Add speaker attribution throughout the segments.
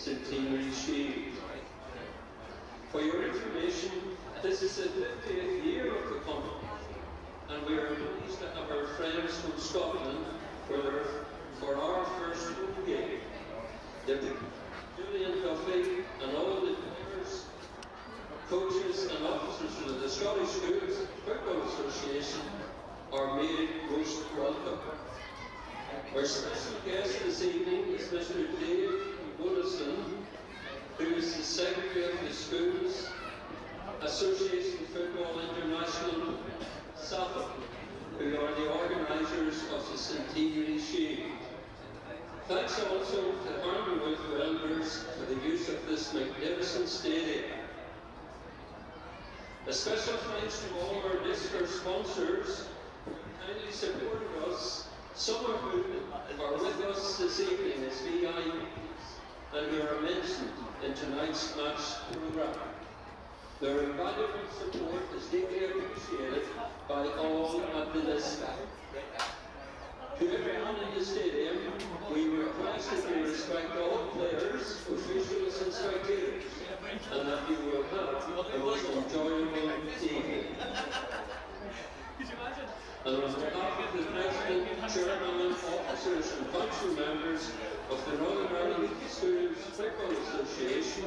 Speaker 1: centenary shield. For your information, this is the 50th year of the company, and we are pleased to have our friends from Scotland for our first home game. Julian Duffy and all the players, coaches and officers of the Scottish Schools Football Association are made most welcome. Our special guest this evening is Mr. Dave Woolison, who is the Secretary of the Schools Association Football International SAFA, who are the organisers of the Centenary Shield. Thanks also to Armyworth Welders for the use of this magnificent stadium. A special thanks to all our Lister sponsors who kindly supported us, some of whom are with us this evening as VIPs and who are mentioned in tonight's match programme. Their invaluable support is deeply appreciated by all at the Lister. To everyone in the stadium, we request that you respect all players, officials and spectators, and that you will have a most enjoyable evening. And on behalf of the President, Chairman, officers and council members of the Northern Ireland Schools Football Association,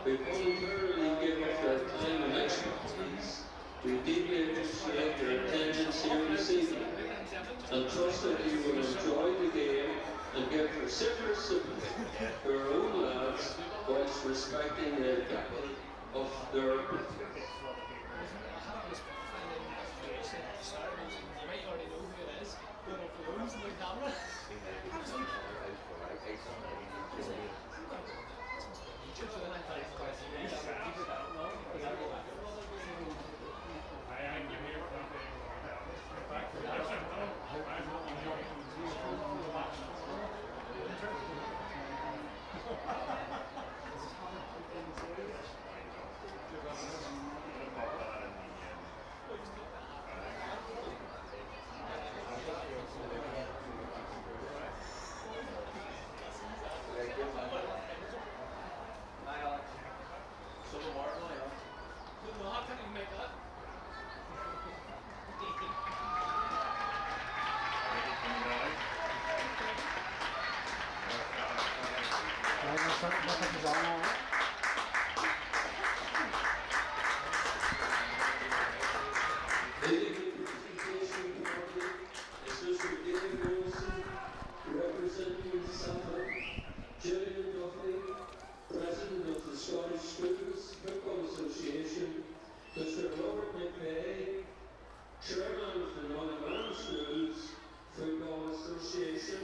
Speaker 1: who voluntarily give up their time and expertise, we deeply appreciate your attendance here this evening, and trust that you will enjoy the game and give reciprocal support to our own lads whilst respecting the capital of their representing SAFA, Julian Duffy, President of the Scottish Schools Football Association, Mr. Robert McVeigh, Chairman of the Northern Ireland Schools Football Association,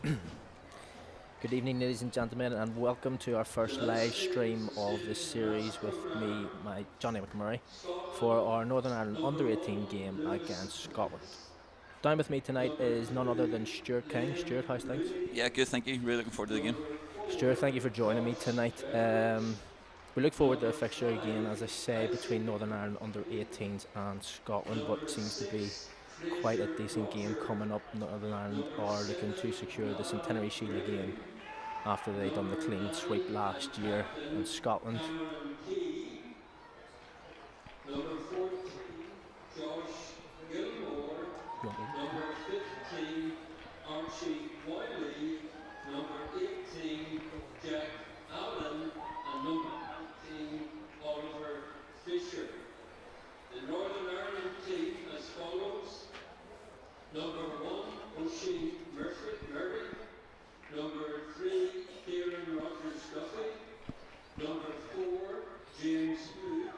Speaker 2: Good evening, ladies and gentlemen, and welcome to our first live stream of this series with me, Johnny McMurray, for our Northern Ireland Under-18 game against Scotland. Down with me tonight is none other than Stuart King. Stuart, how's things?
Speaker 3: Yeah, good, thank you. Really looking forward to the game.
Speaker 2: Stuart, thank you for joining me tonight. We look forward to a fixture again, as I say, between Northern Ireland Under-18s and Scotland, what seems to be quite a decent game coming up. Northern Ireland are looking to secure the Centenary Shield again after they done the clean sweep last year in Scotland.
Speaker 1: Number 14, Josh Gilmore. Number 15, Archie Wiley. Number 18, Jack Allen. And number 19, Oliver Fisher. The Northern Ireland team as follows. Number 1, Oisin Murray. Number 3, Kieran Rogers Duffy. Number 4, James Hood.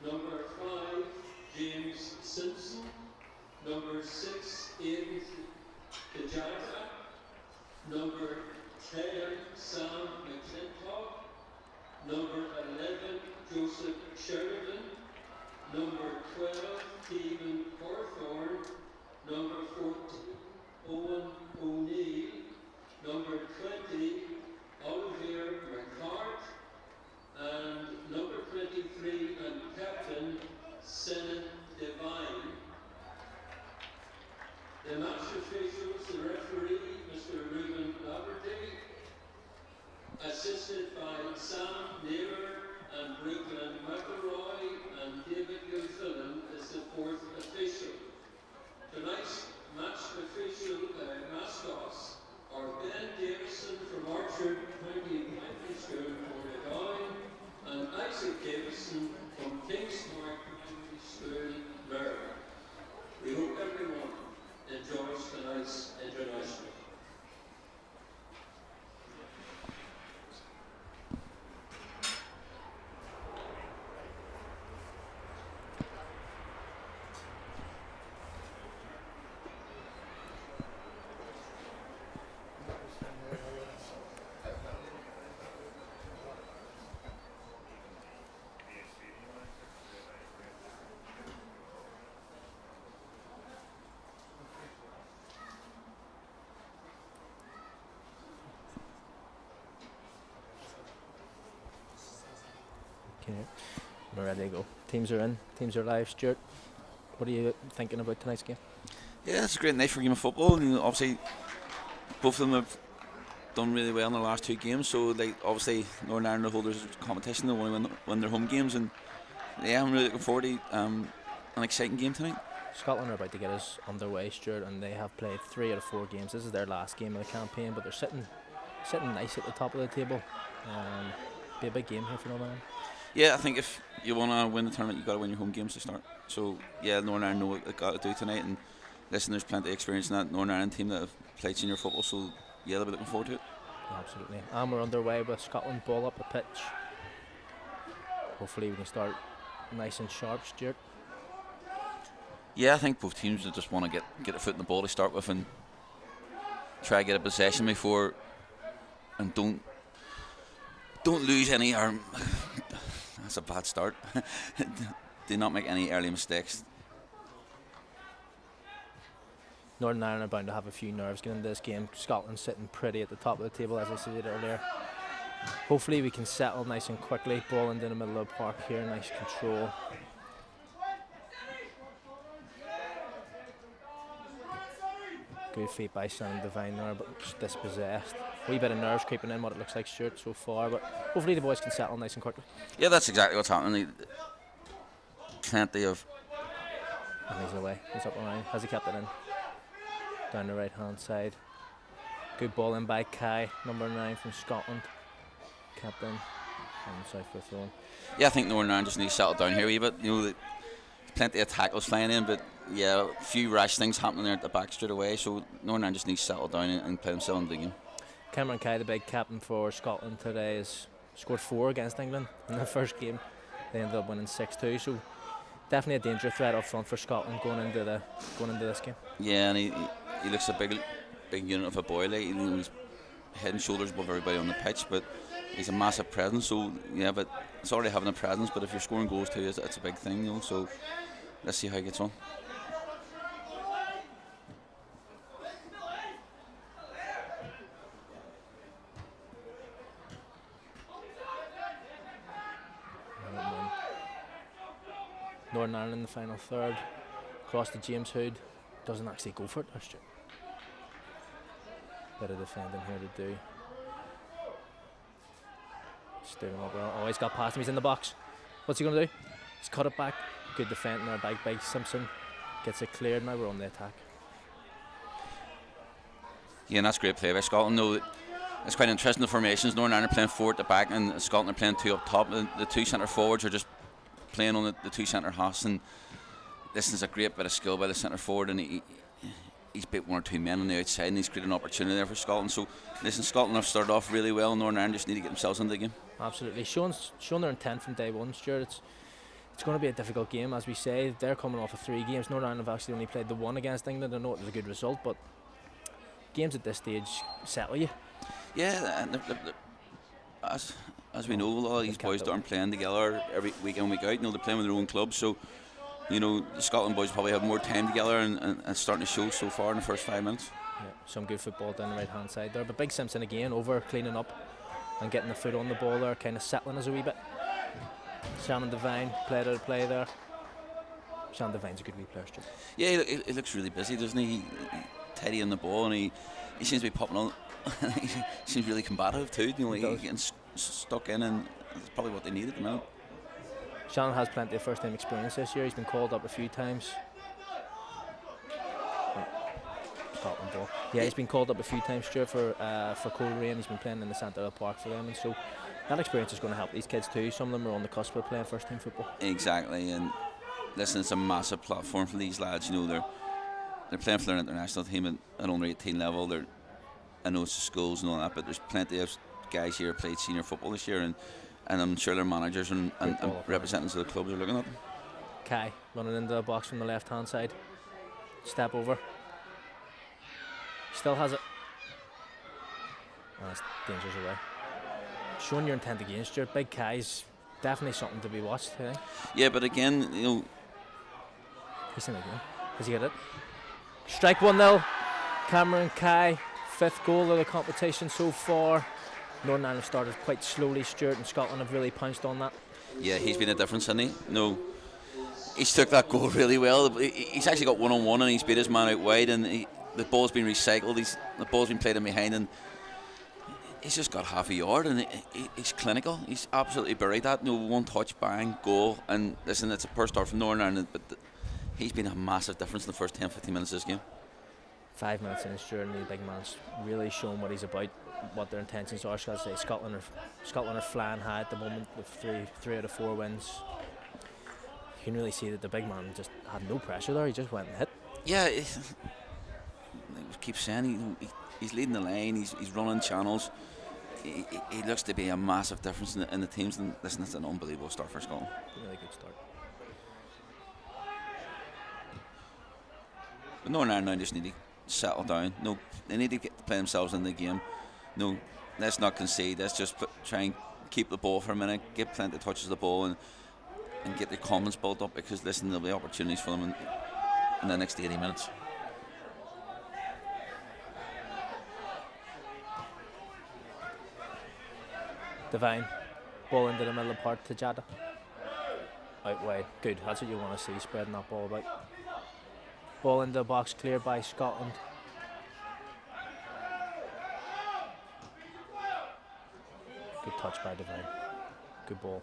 Speaker 1: Number 5, James Simpson. Number 6, Aidan Kajata. Number 10, Sam McClintock. Number 11, Joseph Sheridan. Number 12, Stephen Hawthorne. Number 14, Owen O'Neill. Number 20, Olivier McCart. And number 23 and captain, Senan Devine. The match officials, the referee, Mr. Ruben Laverty, assisted by Sam Naylor and Brooklyn McElroy, and David Gilfillan is the fourth official. Tonight's match official mascots are Ben Davison from Orchard County Primary School, Portadown, and Isaac Davison from Kingsmark Primary School, Maryland. We hope everyone enjoys tonight's international.
Speaker 2: Okay, we're ready to go. Teams are in, teams are live. Stuart, what are you thinking about tonight's game?
Speaker 3: Yeah, it's a great night for a game of football. And obviously, both of them have done really well in the last two games. So, obviously, Northern Ireland are holders of competition. They want to win their home games. And yeah, I'm really looking forward to an exciting game tonight.
Speaker 2: Scotland are about to get us underway, Stuart, and they have played 3 out of 4 games. This is their last game of the campaign, but they're sitting nice at the top of the table. Be a big game here for Northern Ireland.
Speaker 3: Yeah, I think if you want to win the tournament, you've got to win your home games to start. So, yeah, Northern Ireland know what they've got to do tonight. And listen, there's plenty of experience in that Northern Ireland team that have played senior football. So, yeah, they'll be looking forward to it.
Speaker 2: Absolutely. And we're underway with Scotland ball up the pitch. Hopefully we can start nice and sharp, Stuart.
Speaker 3: Yeah, I think both teams just want to get a foot in the ball to start with and try to get a possession before, and don't lose any. That's a bad start. Do not make any early mistakes.
Speaker 2: Northern Ireland are bound to have a few nerves getting into this game. Scotland sitting pretty at the top of the table, as I said earlier. Hopefully we can settle nice and quickly. Ball into the middle of the park here, nice control. Good feet by Senan Devine there, but just dispossessed. A wee bit of nerves creeping in, what it looks like, Stuart, so far, but hopefully the boys can settle nice and quickly.
Speaker 3: Yeah, that's exactly what's happening. Plenty of...
Speaker 2: And he's away, he's up the line. Has he kept it in? Down the right hand side. Good ball in by Kai, number 9 from Scotland. Captain on the south foot thrown.
Speaker 3: Yeah, I think Northern Ireland just need to settle down here a wee bit. You know, plenty of tackles flying in, but yeah, a few rash things happening there at the back straight away. So Northern Ireland just needs to settle down and play themselves in the game.
Speaker 2: Cameron Kai, the big captain for Scotland today, has scored 4 against England in their first game. They ended up winning 6-2. So definitely a danger threat up front for Scotland going into this game.
Speaker 3: Yeah, and he looks a big unit of a boy, like, you know, he's head and shoulders above everybody on the pitch, but he's a massive presence. So yeah, but it's already having a presence, but if you're scoring goals too, it's a big thing, you know. So let's see how he gets on.
Speaker 2: Northern Ireland in the final third. Cross to James Hood. Doesn't actually go for it. That's true. Bit of defending here to do. Steering up well. Oh, he's got past him. He's in the box. What's he going to do? He's cut it back. Good defending there by Simpson. Gets it cleared. Now we're on the attack.
Speaker 3: Yeah, and that's great play by Scotland. No, it's quite interesting, the formations. Northern Ireland are playing 4 at the back, and Scotland are playing 2 up top. The 2 centre forwards are just playing on the 2 centre halves, and this is a great bit of skill by the centre forward, and he's beat 1 or 2 men on the outside, and he's created an opportunity there for Scotland. So listen, Scotland have started off really well. Northern Ireland just need to get themselves into the game.
Speaker 2: Absolutely, showing their intent from day one, Stuart. It's going to be a difficult game, as we say. They're coming off of 3 games. Northern Ireland have actually only played the 1 against England. I know it was a good result, but games at this stage settle you.
Speaker 3: Yeah, and as we know, a lot of these boys aren't playing together every week in, week out. You know, they're playing with their own clubs, so you know the Scotland boys probably have more time together, and it's starting to show so far in the first 5 minutes.
Speaker 2: Yeah, some good football down the right hand side there, but Big Simpson again over cleaning up and getting the foot on the ball there, kind of settling us a wee bit. Shannon Devine played out of play there. Shannon Devine's a good wee player, Stuart.
Speaker 3: Yeah, he looks really busy, doesn't he? Tidy on the ball, and he seems to be popping on. He seems really combative too. You know, he's getting stuck in, and that's probably what they need at the minute.
Speaker 2: Shannon has plenty of first-time experience this year. He's been called up a few times. Scotland ball. Yeah, he's been called up a few times, Stuart, for Coleraine. He's been playing in the centre of the park for them, and so that experience is going to help these kids too. Some of them are on the cusp of playing first-team football. Exactly,
Speaker 3: and listen, it's a massive platform for these lads. You know, they're playing for their international team at under 18 level. I know it's the schools and all that, but there's plenty of guys here who played senior football this year, and I'm sure their managers and representatives of the clubs are looking at them.
Speaker 2: Kai running into the box from the left hand side. Step over. Still has it. Oh, it's dangerous away. Showing your intent against Stuart. Big Kai's definitely something to be watched, I think.
Speaker 3: Yeah, but again, you know.
Speaker 2: He's in again. Has he hit it? Strike 1-0. Cameron Kai, 5th goal of the competition so far. Northern Ireland started quite slowly, Stuart, and Scotland have really pounced on that.
Speaker 3: Yeah, he's been a difference, hasn't he? No, he's took that goal really well. He's actually got 1-on-1, and he's beat his man out wide, and the ball's been recycled. The ball's been played in behind, and he's just got half a yard, and he's clinical. He's absolutely buried that. No, 1 touch, bang, goal. And listen, it's a first start from Northern Ireland, but he's been a massive difference in the first 10-15 minutes of this game.
Speaker 2: 5 minutes in his journey, the big man's really shown what he's about, what their intentions are. So I say Scotland are flying high at the moment with 3 out of 4 wins. You can really see that the big man just had no pressure there. He just went and hit.
Speaker 3: Yeah, I keep saying he's leading the line. He's running channels. He looks to be a massive difference in the teams. And listen, it's an unbelievable start for Scotland.
Speaker 2: Really good start.
Speaker 3: But Northern Ireland now just need to settle down. No, they need to play themselves in the game. No, let's not concede. Let's just try and keep the ball for a minute, get plenty of touches of the ball, and get their confidence built up, because listen, there'll be opportunities for them in the next 80 minutes.
Speaker 2: Devine, ball into the middle of the park to Jada. Out wide, good. That's what you want to see, spreading that ball about. Ball into the box, cleared by Scotland. Good touch by Devine. Good ball.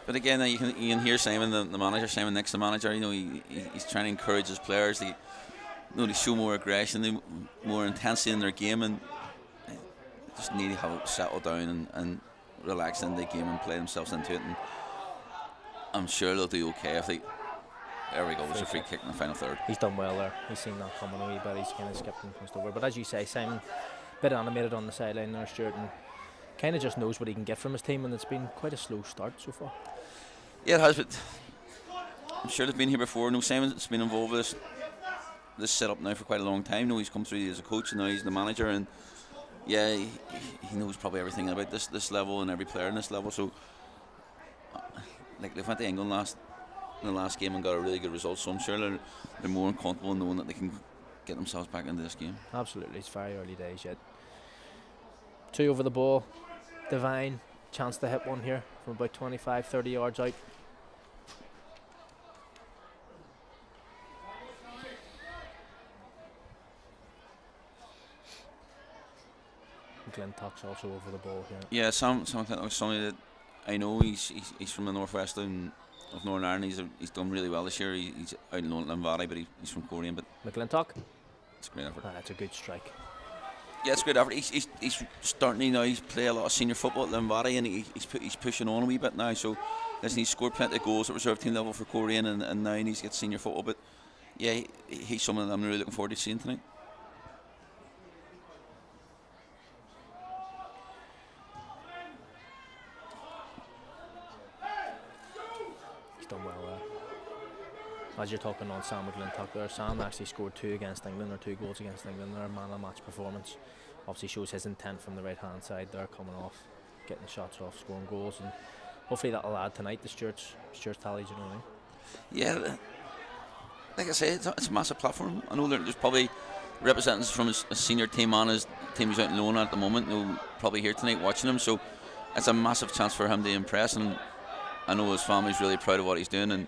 Speaker 3: But again, you can hear Simon, the manager, Simon Nix, the manager. You know, he's trying to encourage his players to, to show more aggression, more intensity in their game, and just need to have it settle down and relax in the game and play themselves into it. And I'm sure they'll do okay if they. There we go. There's a free kick in the final third.
Speaker 2: He's done well there. He's seen that coming a wee bit. He's kind of skipped and pushed over. But as you say, Simon, a bit animated on the sideline there, Stuart, and kind of just knows what he can get from his team, and it's been quite a slow start so far.
Speaker 3: Yeah, it has, but I'm sure they've been here before. No, Simon's been involved with this setup now for quite a long time. No, he's come through as a coach, and now he's the manager, and yeah, he knows probably everything about this level and every player in this level. So, like, they went to England in the last game and got a really good result. So I'm sure they're more comfortable knowing that they can get themselves back into this game.
Speaker 2: Absolutely, it's very early days yet. 2 over the ball, Divine, chance to hit one here from about 25-30 yards out. McClintock's also over the ball here.
Speaker 3: Yeah, Sam McClintock's somebody that I know. He's from the northwest of Northern Ireland. He's done really well this year. He's out in Limvady, but he's from Korean. But
Speaker 2: McClintock,
Speaker 3: it's a great effort.
Speaker 2: that's a good strike.
Speaker 3: Yeah, it's a great effort. He's starting to now. He's play a lot of senior football at Limvady, and he's pushing on a wee bit now. So listen, he's scored plenty of goals at reserve team level for Korean, and now he needs to get senior football. But yeah, he's someone that I'm really looking forward to seeing tonight.
Speaker 2: Done well there. As you're talking on Sam McClintock there, Sam actually scored 2 against England, or 2 goals against England. Their man of the match performance obviously shows his intent from the right hand side there, coming off, getting shots off, scoring goals, and hopefully that'll add tonight to Stuart's tally. Do you know what I mean?
Speaker 3: Yeah, like I say, it's a massive platform. I know there's probably representatives from his senior team and his team he's out in loan at the moment. They'll probably here tonight watching him, so it's a massive chance for him to impress, and I know his family's really proud of what he's doing, and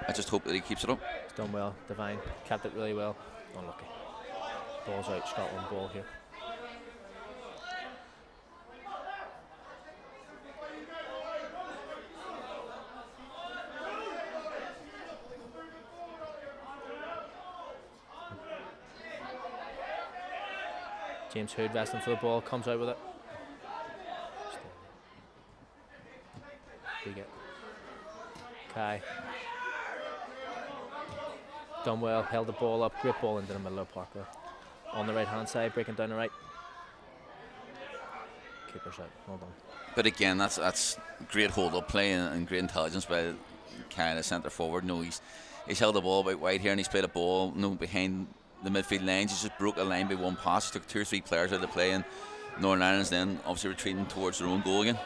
Speaker 3: I just hope that he keeps it up.
Speaker 2: He's done well. Divine kept it really well. Unlucky. Ball's out. Scotland ball here. James Hood wrestling for the ball, comes out with it. Kai. Done well, held the ball up, great ball into the middle of the park there. On the right hand side, breaking down the right. Keeper's out, well done.
Speaker 3: But again, that's great hold up play and great intelligence by Kai, the centre forward. No, he's held the ball about wide here, and he's played a ball behind the midfield lines. He just broke a line by one pass. He took 2 or 3 players out of the play, and Northern Ireland's then obviously retreating towards their own goal again.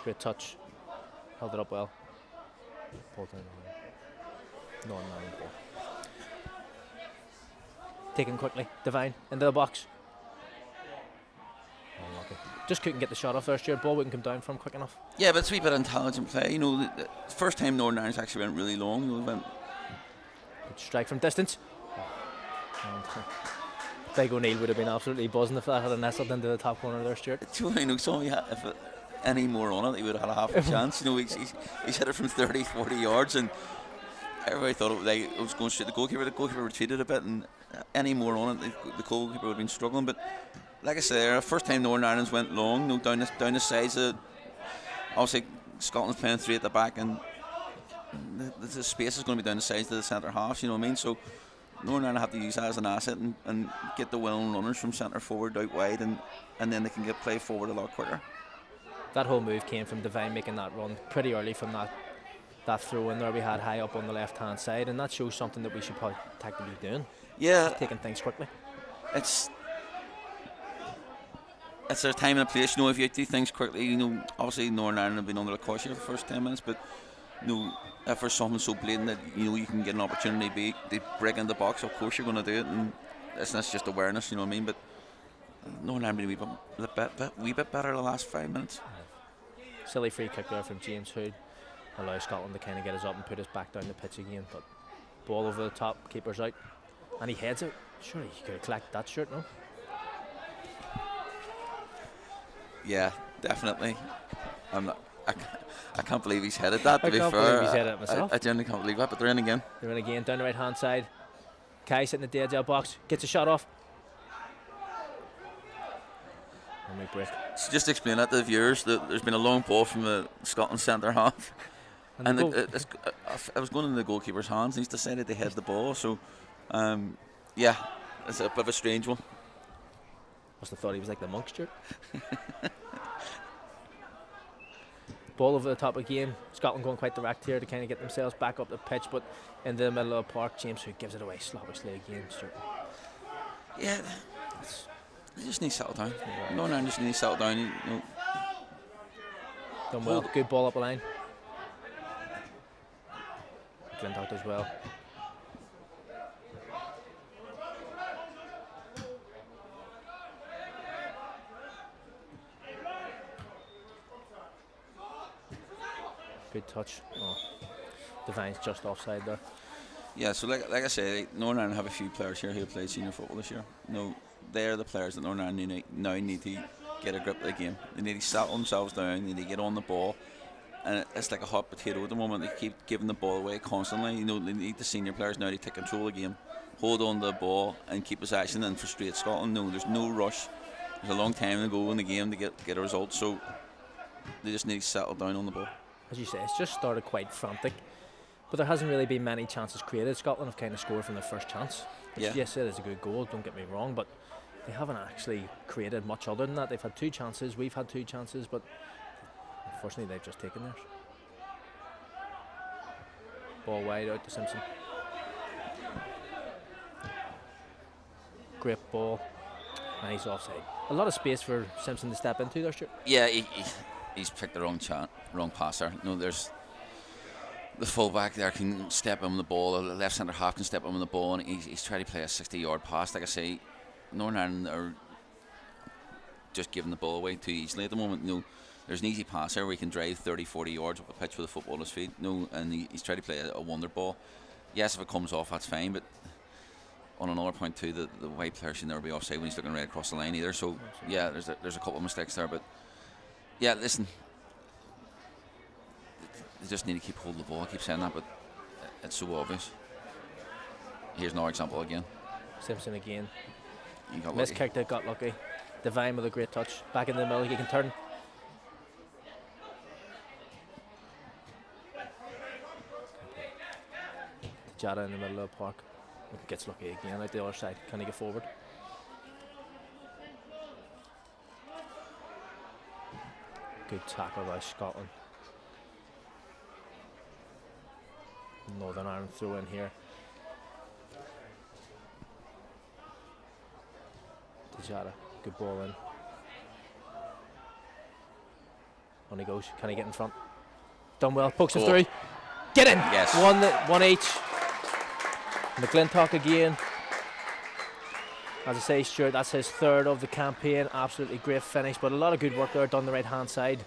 Speaker 2: Great touch, held it up well. Pulled down the Northern Ireland ball. Taken quickly, Divine into the box. Unlucky. Just couldn't get the shot off there. Stuart, ball wouldn't come down from quick enough.
Speaker 3: Yeah, but it's a wee bit of intelligent play. You know, the first time Northern Ireland actually went really long. You know,
Speaker 2: Good strike from distance. And Big O'Neill would have been absolutely buzzing if that had nestled into the top corner there, Stuart.
Speaker 3: You know, if any more on it, he would have had a half a chance. You know, he's hit it from 30-40 yards, and everybody thought it was going straight to the goalkeeper. The goalkeeper retreated a bit, and any more on it, the goalkeeper would have been struggling. But like I said, first time Northern Ireland's went long, you know, down the sides. Obviously, Scotland's playing 3 at the back, and the space is going to be down the sides of the centre halves. You know what I mean? So Northern Ireland have to use that as an asset and get the willing runners from centre forward out wide, and then they can get play forward a lot quicker.
Speaker 2: That whole move came from Divine making that run pretty early from that throw in there we had high up on the left hand side, and that shows something that we should probably tactically be doing.
Speaker 3: Yeah,
Speaker 2: just taking things quickly.
Speaker 3: It's their time and a place. You know, if you do things quickly, you know, obviously Northern Ireland have been under the caution for the first 10 minutes, but you know, if there's something so blatant that you know you can get an opportunity to break in the box, of course you're going to do it, and that's just awareness. You know what I mean? But Northern Ireland been a wee bit better the last 5 minutes.
Speaker 2: Silly free kick there from James Hood. Allow Scotland to kind of get us up and put us back down the pitch again, but ball over the top, keeper's out, and he heads it. Surely he could have collected that shirt, no?
Speaker 3: Yeah, definitely. I can't believe he's headed that, to be fair.
Speaker 2: I can't believe he's headed it myself.
Speaker 3: I genuinely can't believe that, but they're in again.
Speaker 2: They're in again, down the right hand side. Kai sitting at the edge of the box, gets a shot off. And we break.
Speaker 3: So just explain that to the viewers, that there's been a long ball from the Scotland centre half, and it was going in the goalkeeper's hands, and he's decided to head the ball. So Yeah, it's a bit of a strange one.
Speaker 2: Must have thought he was like the monk, Stuart. Ball over the top again. Scotland going quite direct here to kind of get themselves back up the pitch, but in the middle of the park, James who gives it away sloppishly again, Stuart.
Speaker 3: Yeah, they just need to settle down. Northern Ireland just need to settle down.
Speaker 2: Done well. Good ball up the line. Glentock as well. Good touch. Oh, Devine's just offside there.
Speaker 3: Yeah, so like I say, Northern Ireland have a few players here who have played senior football this year. They're the players that Northern Ireland now need to get a grip of the game. They need to settle themselves down. They need to get on the ball. And it's like a hot potato at the moment. They keep giving the ball away constantly. They need the senior players now to take control of the game, hold on to the ball, and keep possession and frustrate Scotland. No, there's no rush. There's a long time to go in the game to get a result. So they just need to settle down on the ball.
Speaker 2: As you say, it's just started quite frantic, but there hasn't really been many chances created. Scotland have kind of scored from their first chance. Which, yes, it is a good goal, don't get me wrong, but they haven't actually created much other than that. They've had 2 chances, we've had 2 chances, but unfortunately they've just taken theirs. Ball wide out to Simpson. Great ball, and he's offside. A lot of space for Simpson to step into there, Stuart.
Speaker 3: Yeah, he's picked the wrong pass there. There's the fullback there can step on the ball, the left centre half can step on the ball, and he's trying to play a 60-yard pass. Like I say, Northern Ireland are just giving the ball away too easily at the moment. There's an easy pass there where he can drive 30-40 yards up a pitch with a football at his feet. And he's trying to play a wonder ball. Yes, if it comes off, that's fine, but on another point too, the white player should never be offside when he's looking right across the line either. So yeah, there's a couple of mistakes there, but yeah, listen, they just need to keep holding the ball. I keep saying that, but it's so obvious. Here's another example again.
Speaker 2: Simpson again.
Speaker 3: Miskicked
Speaker 2: it, got lucky. Devine with a great touch. Back in the middle, he can turn. Jada in the middle of the park. Gets lucky again out the other side. Can he get forward? Good tackle by Scotland. Northern Ireland throw in here. Jada, good ball in. On he goes. Can he get in front? Done well. Pokes it through. Get in.
Speaker 3: Yes.
Speaker 2: One each. McGlintock again. As I say, Stuart, that's his 3rd of the campaign. Absolutely great finish, but a lot of good work there done the right hand side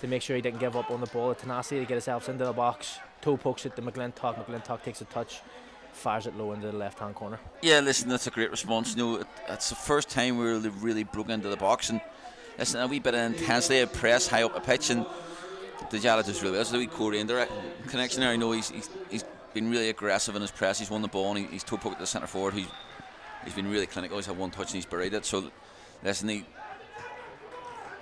Speaker 2: to make sure he didn't give up on the ball. The tenacity to get himself into the box. Toe pokes it to McGlintock. McGlintock takes a touch, fires it low into the left hand corner. Yeah,
Speaker 3: listen, that's a great response. It's the first time we really broke into the box, and listen, a wee bit of intensity of press high up the pitch, and Dejala just really is. The wee Korean direct connection there. He's been really aggressive in his press. He's won the ball, and he's toe poked the centre forward. He's been really clinical. He's had one touch and he's buried it. So listen, the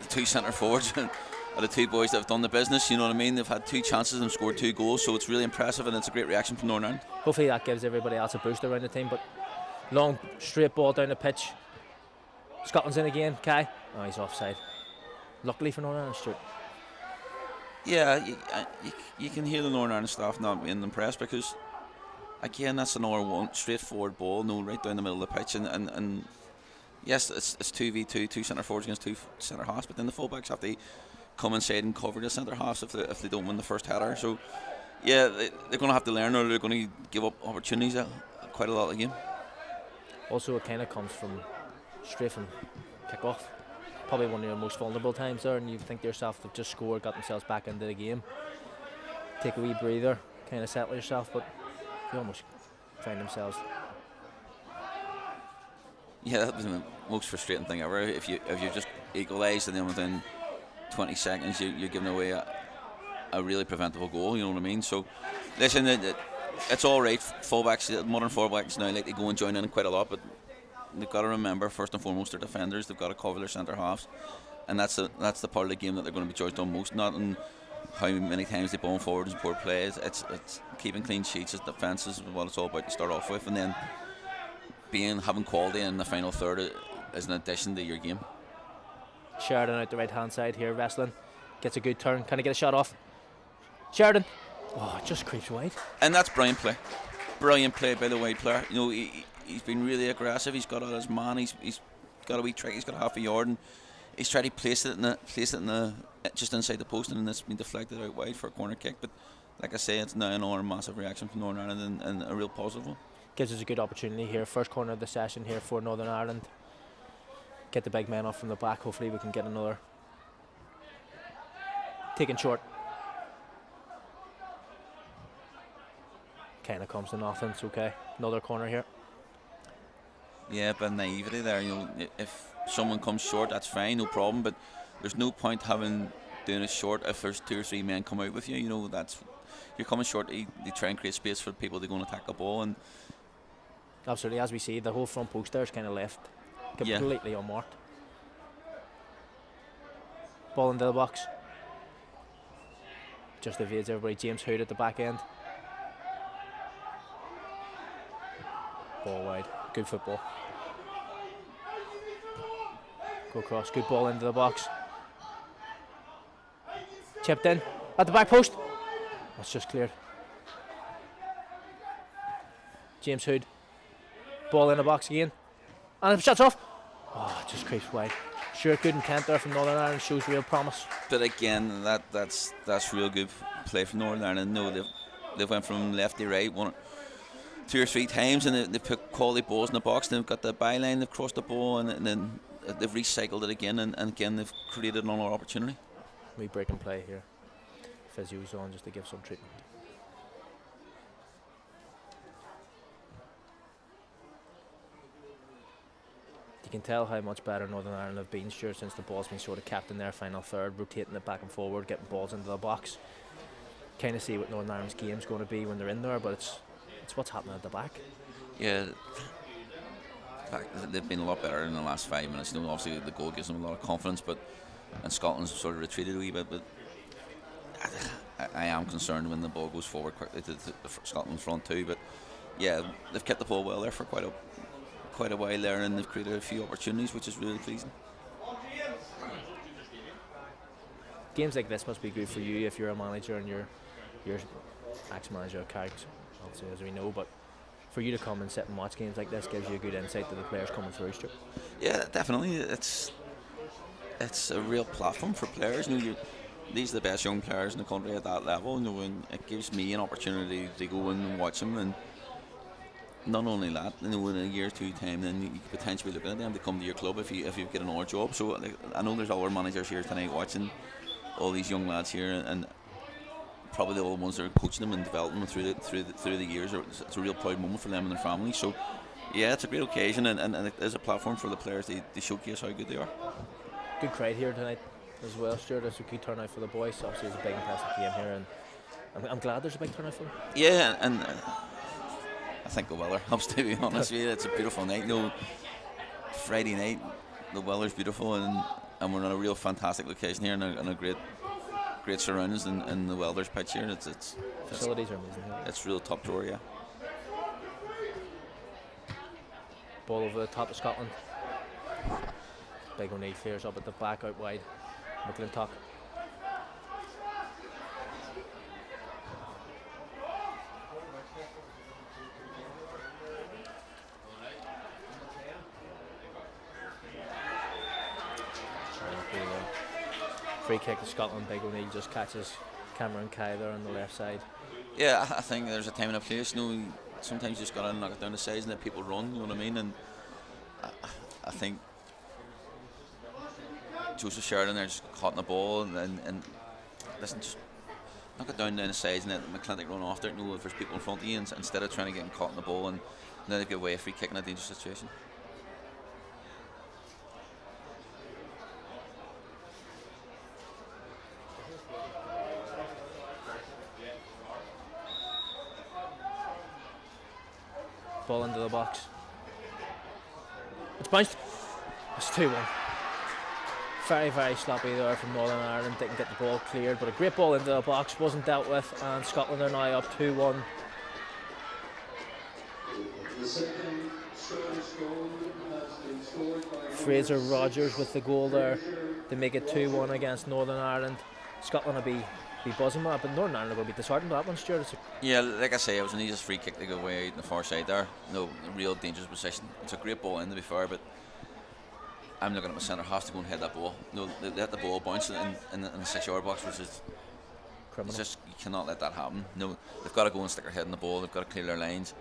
Speaker 3: 2 centre forwards are the 2 boys that have done the business. You know what I mean? They've had 2 chances and scored 2 goals. So it's really impressive, and it's a great reaction from Northern Ireland.
Speaker 2: Hopefully that gives everybody else a boost around the team. But long straight ball down the pitch. Scotland's in again. Kai. Oh, he's offside. Luckily for Northern Ireland, Stuart.
Speaker 3: Yeah, you can hear the Northern Ireland staff not being impressed, because again, that's another one straightforward ball, right down the middle of the pitch, and yes, it's 2v2, 2 centre forwards against 2 centre halves, but then the fullbacks have to come inside and cover the centre halves if they don't win the first header. So yeah, they're going to have to learn, or they're going to give up opportunities quite a lot of the game.
Speaker 2: Also, it kind of comes straight from kickoff. Probably one of your most vulnerable times there, and you think to yourself, they've just scored, got themselves back into the game. Take a wee breather, kind of settle yourself, but you almost find themselves.
Speaker 3: Yeah, that was the most frustrating thing ever. If you just equalise and then within 20 seconds you're giving away a really preventable goal, you know what I mean? So listen, it's all right. Fullbacks, modern fullbacks now like to go and join in quite a lot, but they've got to remember, first and foremost, they're defenders. They've got to cover their centre halves, and that's the part of the game that they're going to be judged on most, not in how many times they ball forward and support plays. It's keeping clean sheets. It's defence is what it's all about to start off with, and then having quality in the final third is an addition to your game.
Speaker 2: Sheridan out the right hand side here, wrestling. Gets a good turn. Can he get a shot off? Sheridan. Oh, it just creeps wide.
Speaker 3: And that's brilliant play. Brilliant play by the wide player. You know, he's been really aggressive. He's got out his man. He's got a wee trick. He's got half a yard, and he's tried to place it in the just inside the post, and it's been deflected out wide for a corner kick. But like I say, it's now another massive reaction from Northern Ireland, and a real positive one. Gives
Speaker 2: us a good opportunity here. First corner of the session here for Northern Ireland. Get the big men off from the back. Hopefully we can get another. Taken short. Kind of comes to nothing. It's okay. Another corner here.
Speaker 3: Yeah, but naivety there. You know, if someone comes short, that's fine, no problem. But there's no point doing it short if there's 2 or 3 men come out with you. You know, you're coming short. They try and create space for people to go and attack the ball. And
Speaker 2: absolutely, as we see, the whole front post there is kind of left completely unmarked. Ball into the box. Just evades everybody. James Hood at the back end. Ball wide. Good football. Go across. Good ball into the box. Chipped in at the back post. That's just cleared. James Hood. Ball in the box again. And it shuts off. Oh, it just creeps wide. Sure, good intent there from Northern Ireland. Shows real promise.
Speaker 3: But again, that's real good play from Northern Ireland. No, they've went from left to right 2 or 3 times, and they've put quality balls in the box. They've got the byline, they've crossed the ball, and then they've recycled it again, and again they've created another opportunity.
Speaker 2: We break and play here. Physio's on just to give some treatment. You can tell how much better Northern Ireland have been, sure, since the ball's been sort of kept in their final third, rotating it back and forward, getting balls into the box. Kind of see what Northern Ireland's game's going to be when they're in there, but it's what's happening at the back.
Speaker 3: Yeah, in fact, they've been a lot better in the last 5 minutes. You know, obviously the goal gives them a lot of confidence, and Scotland's sort of retreated a wee bit. But I am concerned when the ball goes forward quickly to the Scotland front too. But yeah, they've kept the ball well there for quite a while there, and they've created a few opportunities, which is really pleasing.
Speaker 2: Games like this must be good for you if you're a manager and you're ex-manager of Carrick, obviously, as we know, but for you to come and sit and watch games like this gives you a good insight to the players coming through, Stuart.
Speaker 3: Yeah, definitely. It's a real platform for players. You know, these are the best young players in the country at that level. You know, and it gives me an opportunity to go in and watch them, and not only that, you know, in a year or 2 time, then you could potentially be looking at them to come to your club if you get another job. So like, I know there's other managers here tonight watching all these young lads here, and probably all the ones that are coaching them and developing them through the years. It's a real proud moment for them and their families. So yeah, it's a great occasion, and it is a platform for the players to showcase how good they are.
Speaker 2: Good crowd here tonight as well, Stuart. There's a good turnout for the boys. Obviously it's a big impressive game here, and I'm glad there's a big turnout for them.
Speaker 3: Yeah, and I think the weather helps, to be honest with you. It's a beautiful night. You know, Friday night, the weather's beautiful, and we're in a real fantastic location here, and a great surroundings, and the Welders pitch here. It's
Speaker 2: facilities are amazing here.
Speaker 3: It's real top drawer, yeah.
Speaker 2: Ball over the top of Scotland. Big O'Neill clears up at the back, out wide. McClintock. Free kick to Scotland. Big O'Neill just catches Cameron Kye there on the left side.
Speaker 3: Yeah, I think there's a time and a place. You know, sometimes you just got to knock it down the sides and let people run. You know what I mean? And I think Joseph Sheridan there just caught in the ball and listen, just knock it down the sides and let McClintock run after it. You know, if there's people in front of you, and instead of trying to get him caught in the ball and then they give away a free kick in a dangerous situation.
Speaker 2: Ball into the box. It's bounced. It's 2-1. Very, very sloppy there from Northern Ireland. Didn't get the ball cleared, but a great ball into the box, wasn't dealt with, and Scotland are now up 2-1.
Speaker 1: The second Scottish
Speaker 2: Fraser Rogers with the goal there to make it 2-1 against Northern Ireland. Scotland will be buzzing with that, but Northern Ireland will be disheartened with that one, Stuart.
Speaker 3: Yeah, like I say, it was an easiest free kick to go away out on the far side there. No real dangerous position. It's a great ball in, to be fair, but I'm looking at my centre half to go and head that ball. No, they let the ball bounce in the 6-yard box, which is criminal. Just, you cannot let that happen. No, they've got to go and stick their head in the ball. They've got to clear their lines,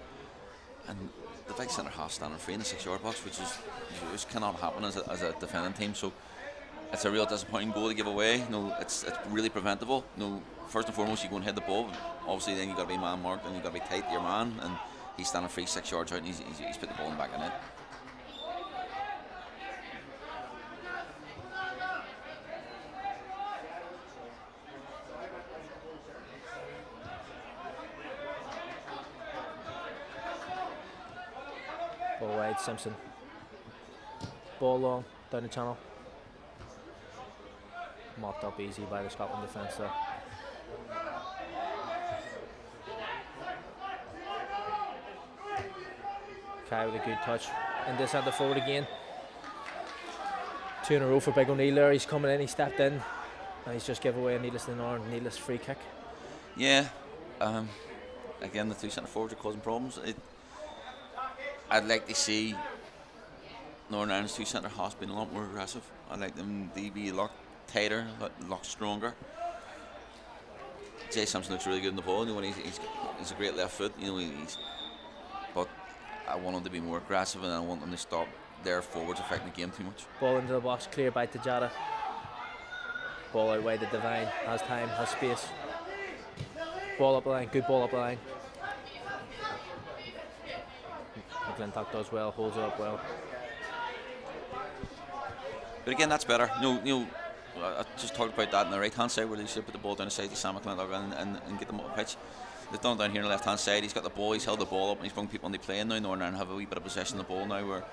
Speaker 3: and the big centre half standing free in the 6-yard box, which cannot happen as a defending team. So it's a real disappointing goal to give away. No, it's really preventable. No, first and foremost, you go and hit the ball. Obviously, then you got to be man marked and you got to be tight to your man, and he's standing free 6 yards out, and he's put the ball in the back of net.
Speaker 2: Ball wide, Simpson. Ball long, down the channel. Mopped up easy by the Scotland defence there. Kai with a good touch. In this centre forward again. 2 in a row for Big O'Neill there. He's coming in, he stepped in, and he's just given away a needless free kick.
Speaker 3: Yeah. Again, the 2 centre forwards are causing problems. I'd like to see Northern Ireland's 2 centre halves being a lot more aggressive. I'd like them to be a lot tighter, a lot stronger. Jay Simpson looks really good in the ball. You know, he's a great left foot. You know, but I want him to be more aggressive, and I want them to stop their forwards affecting the game too much.
Speaker 2: Ball into the box, clear by Tejada. Ball out wide to Devine. Has time, has space. Ball up the line, good ball up the line. McClintock does well, holds it up well.
Speaker 3: But again, that's better. I just talked about that on the right hand side where they should put the ball down the side to Sam McClintock and get them up the pitch. They've done it down here on the left hand side. He's got the ball, he's held the ball up, and he's brought people into play. Now Northern Ireland have a wee bit of possession of the ball now, where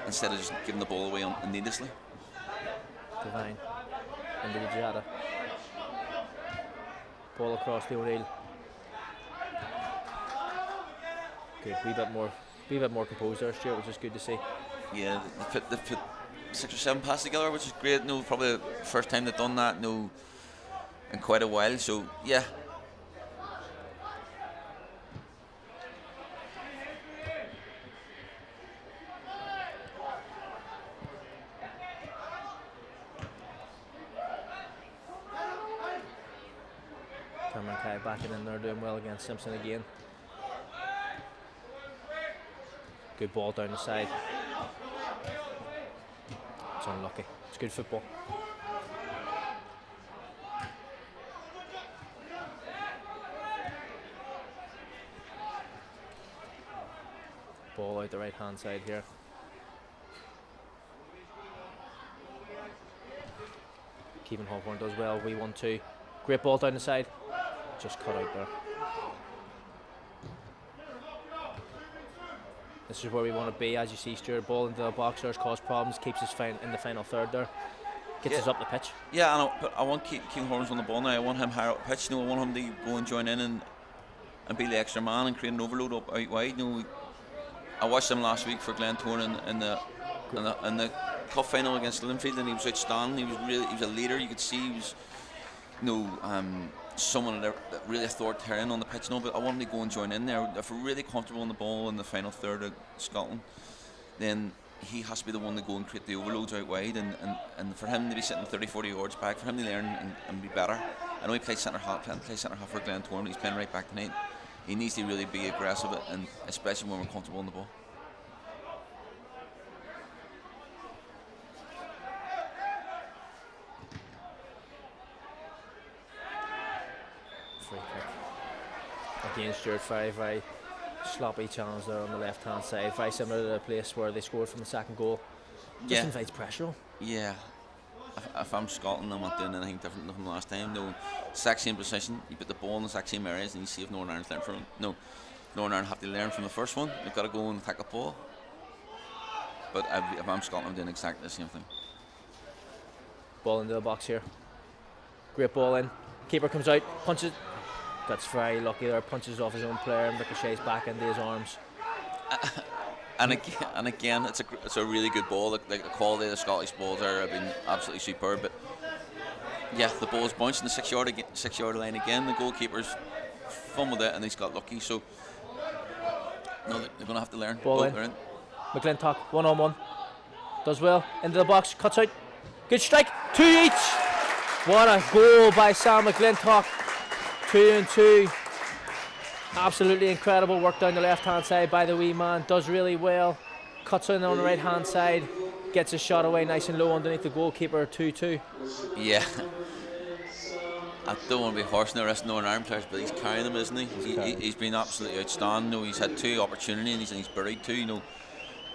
Speaker 3: instead of just giving the ball away needlessly.
Speaker 2: Devine into the Jada. Ball across the O'Neill. Good, wee bit more composed there, Stuart, which is good to see.
Speaker 3: Yeah, they've put 6 or 7 passes together, which is great. Probably the first time they've done that in quite a while. So yeah.
Speaker 2: Cameron Kai backing in there, doing well against Simpson again. Good ball down the side. It's unlucky. It's good football. Ball out the right hand side here. Kevin Hawthorne does well. We 1-2. Great ball down the side. Just cut out there. This is where we want to be, as you see, Stuart. Ball into the boxers, cause problems, keeps us in the final third there. Gets us up the pitch.
Speaker 3: Yeah, but I want Keane Horns on the ball now. I want him higher up the pitch. I want him to go and join in and be the extra man and create an overload out wide. I watched him last week for Glentoran in the cup final against Linfield, and he was outstanding. He was a leader. You could see he was someone that really authoritarian on the pitch. But I want him to go and join in there. If we're really comfortable on the ball in the final third of Scotland, then he has to be the one to go and create the overloads out wide, and for him to be sitting 30-40 yards back, for him to learn and be better. I know he plays centre half for Glentoran, but he's playing right back tonight. He needs to really be aggressive, and especially when we're comfortable on the ball.
Speaker 2: Free kick. Again, Stuart, very sloppy challenge there on the left hand side, very similar to the place where they scored from the second goal. Just invites pressure on. Yeah.
Speaker 3: If I'm Scotland, I'm not doing anything different than last time. Exact same position, you put the ball in the exact same areas, and you see if Northern Ireland's learned from it. Northern Ireland have to learn from the first one. They've got to go and attack the ball. But if I'm Scotland, I'm doing exactly the same thing.
Speaker 2: Ball into the box here. Great ball in. Keeper comes out, punches. That's very lucky there. Punches off his own player and ricochets back into his arms.
Speaker 3: and again, it's a really good ball. Like the quality of the Scottish balls have been absolutely superb. But yeah, the ball's bouncing the 6 yard line again. The goalkeeper's fumbled it, and he's got lucky. So no, they're going to have to learn.
Speaker 2: Ball in.
Speaker 3: They're in.
Speaker 2: McGlintock 1-on-1. Does well. Into the box. Cuts out. Good strike. 2 each. What a goal by Sam McGlintock. 2-2. Absolutely incredible work down the left hand side by the wee man. Does really well. Cuts in on the right hand side. Gets his shot away nice and low underneath the goalkeeper. 2-2.
Speaker 3: Yeah. I don't want to be horsing the rest of Northern Ireland players, but he's carrying them, isn't he? He's been absolutely outstanding. You know, he's had 2 opportunities and he's buried 2. You know,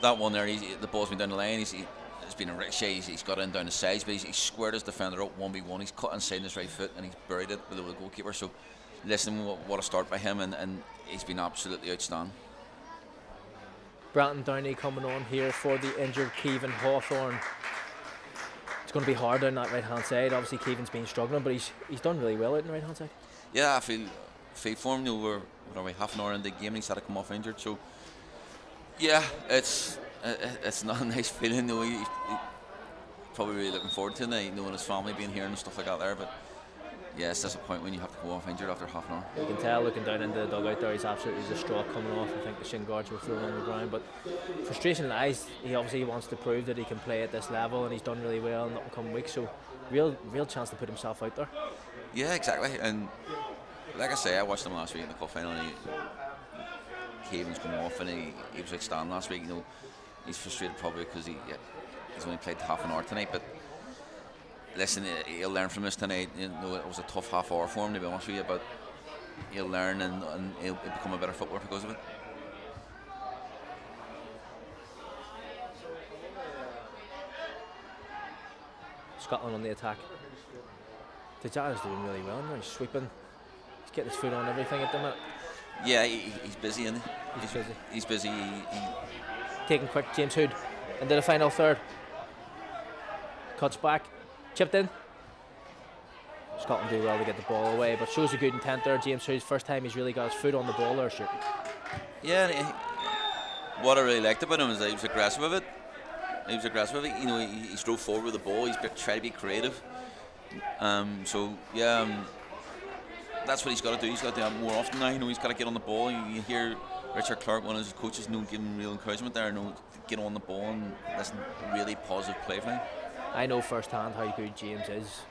Speaker 3: that one there, the ball's been down the line. It's been a ricochet. He's got in down the sides, but he's squared his defender up 1v1. He's cut inside his right foot and he's buried it below the goalkeeper. So, listen, what a start by him, and he's been absolutely outstanding.
Speaker 2: Bratton Downey coming on here for the injured Keevan Hawthorne. It's going to be hard down that right hand side. Obviously Keevan's been struggling, but he's done really well out on the right hand side. Yeah,
Speaker 3: I feel for him. You know, we're half an hour in the game and he's had to come off injured. So yeah, it's not a nice feeling. You know, he's probably really looking forward to it, knowing his family being here and stuff like that there. But yeah, it's disappointing when you have to go off injured after half an hour.
Speaker 2: You can tell looking down into the dugout there, he's absolutely distraught coming off. I think the shin guards were thrown on the ground, but frustration lies. He obviously wants to prove that he can play at this level, and he's done really well in the upcoming weeks. So real chance to put himself out there.
Speaker 3: Yeah, exactly. And like I say, I watched him last week in the cup final, and Keevan's come off, and he was outstanding last week. You know, he's frustrated probably because he's only played half an hour tonight, but listen, he'll learn from this tonight. You know, it was a tough half hour for him, to be honest with you, but he'll learn and he'll become a better footballer because of it.
Speaker 2: Scotland on the attack. Tejada's doing really well now. He's sweeping. He's getting his foot on everything at the minute.
Speaker 3: Yeah, he's busy, isn't he? He's busy.
Speaker 2: Taking quick. James Hood into the final third. Cuts back. Chipped in. Scotland do well to get the ball away, but shows a good intent there. James Hood's first time he's really got his foot on the ball there, sure.
Speaker 3: Yeah, what I really liked about him is that he was aggressive with it. You know, he strode forward with the ball. He's tried to be creative. So yeah, that's what he's got to do. He's got to do that more often now. You know, he's got to get on the ball. You hear Richard Clark, one of his coaches, giving him real encouragement there. Get on the ball and listen, really positive play for him.
Speaker 2: I know firsthand how good James is,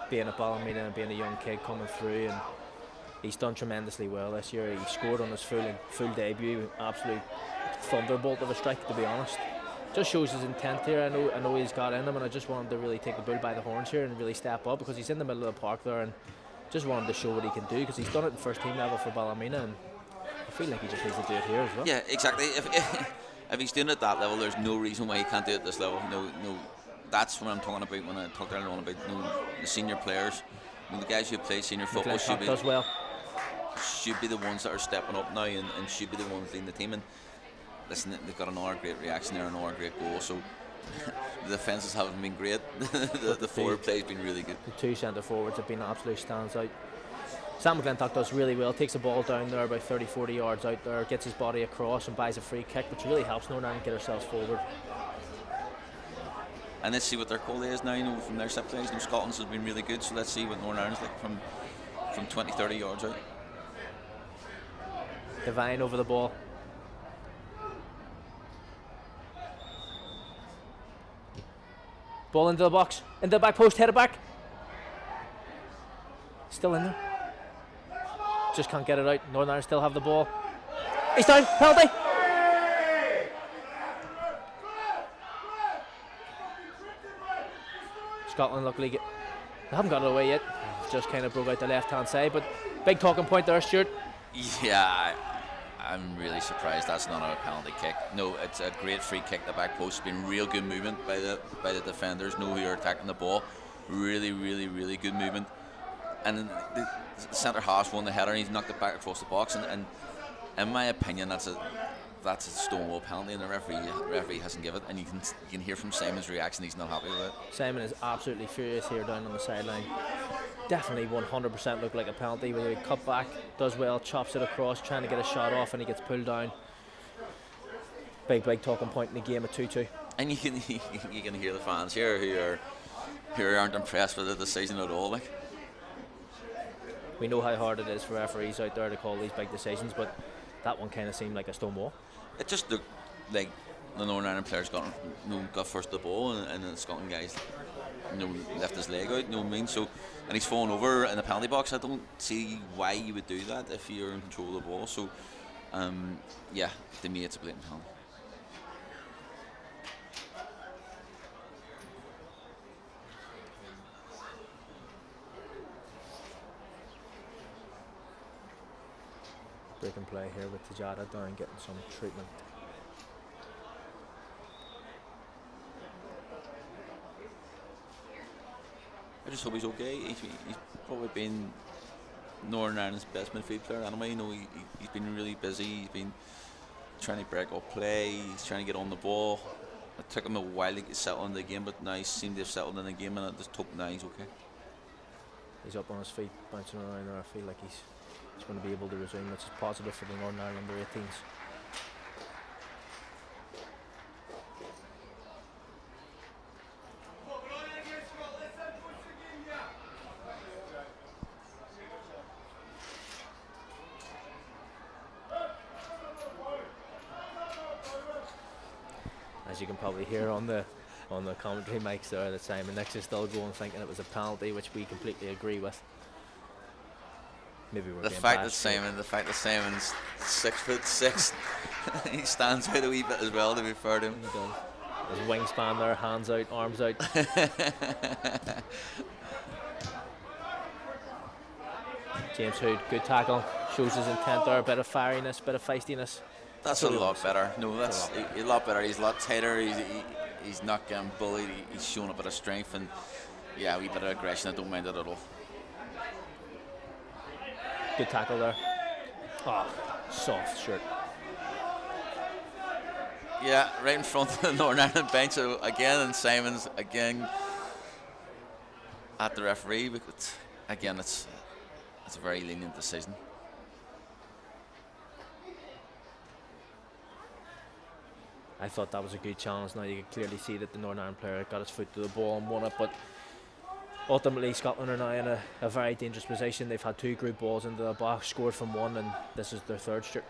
Speaker 2: being at Ballymena and being a young kid coming through, and he's done tremendously well this year. He scored on his full debut, absolute thunderbolt of a strike, to be honest. Just shows his intent here. I know he's got in him, and I just want him to really take the bull by the horns here and really step up, because he's in the middle of the park there, and just want him to show what he can do, because he's done it at first team level for Ballymena, and I feel like he just needs to do it here as well.
Speaker 3: Yeah, exactly. If he's doing it at that level, there's no reason why he can't do it at this level. No. That's what I'm talking about when I talk earlier on about the senior players. The guys who play senior football should be the ones that are stepping up now and should be the ones leading the team. And listen, they've got another great reaction there, another great goal. So the defences haven't been great. the forward play has been really good. The
Speaker 2: 2 centre forwards have been absolute stands out. Sam McGlintock does really well, takes the ball down there about 30-40 yards out there, gets his body across and buys a free kick, which really helps Northern Ireland get ourselves forward.
Speaker 3: And let's see what their goal is now, you know, from their set plays. Scotland's has been really good, so let's see what Northern Ireland's like from 20-30 yards out.
Speaker 2: Devine over the ball. Ball into the box, into the back post, headed back. Still in there. Just can't get it out. Northern Ireland still have the ball. He's down, penalty. Scotland luckily they haven't got it away yet. Just kind of broke out the left hand side, but big talking point there, Stuart.
Speaker 3: Yeah, I'm really surprised that's not a penalty kick. No, it's a great free kick. The back post has been real good movement by the defenders. Know who are attacking the ball. Really good movement. And the centre half won the header and he's knocked it back across the box. And in my opinion, that's a stonewall penalty, and the referee hasn't given it. And you can hear from Simon's reaction, he's not happy with it.
Speaker 2: Simon is absolutely furious here down on the sideline. Definitely 100% looked like a penalty. Where he cut back, does well, chops it across, trying to get a shot off, and he gets pulled down. big talking point in the game at 2-2.
Speaker 3: And you can hear the fans here who aren't impressed with the decision at all. Like,
Speaker 2: we know how hard it is for referees out there to call these big decisions, but that one kind of seemed like a stone wall.
Speaker 3: it just looked like the Northern Ireland players got first the ball, and the Scotland guys left his leg out. You know what I mean? So, and he's fallen over in the penalty box. I don't see why you would do that if you're in control of the ball. So, yeah, to me it's a blatant penalty.
Speaker 2: Break and play here with Tejada down, getting some treatment.
Speaker 3: I just hope he's okay. He's probably been Northern Ireland's best midfield player anyway. You know, he's been really busy. He's been trying to break up play. He's trying to get on the ball. It took him a while to get settled in the game, but now he seemed to have settled in the game, and I just hope now he's okay.
Speaker 2: He's up on his feet, bouncing around there. I feel like he's going to be able to resume, which is positive for the Northern Ireland under-18s. As you can probably hear on the commentary mics there, that Simon Nix is still going, thinking it was a penalty, which we completely agree with. Maybe we're
Speaker 3: the fact that Simon's 6'6", he stands out a wee bit as well, to be fair to him.
Speaker 2: His wingspan there, hands out, arms out. James Hood, good tackle, shows his intent there, a bit of fieriness, bit of feistiness.
Speaker 3: That's a lot better. No, that's a lot better. He's a lot tighter. He's not getting bullied. He's showing a bit of strength, and yeah, a wee bit of aggression. I don't mind it at all.
Speaker 2: Good tackle there. Oh, soft shirt.
Speaker 3: Yeah, right in front of the Northern Ireland bench again, and Simon's again at the referee. Because again, it's a very lenient decision.
Speaker 2: I thought that was a good challenge. Now you can clearly see that the Northern Ireland player got his foot to the ball and won it, but ultimately Scotland are now in a very dangerous position. They've had 2 group balls into the box, scored from 1, and this is their 3rd straight.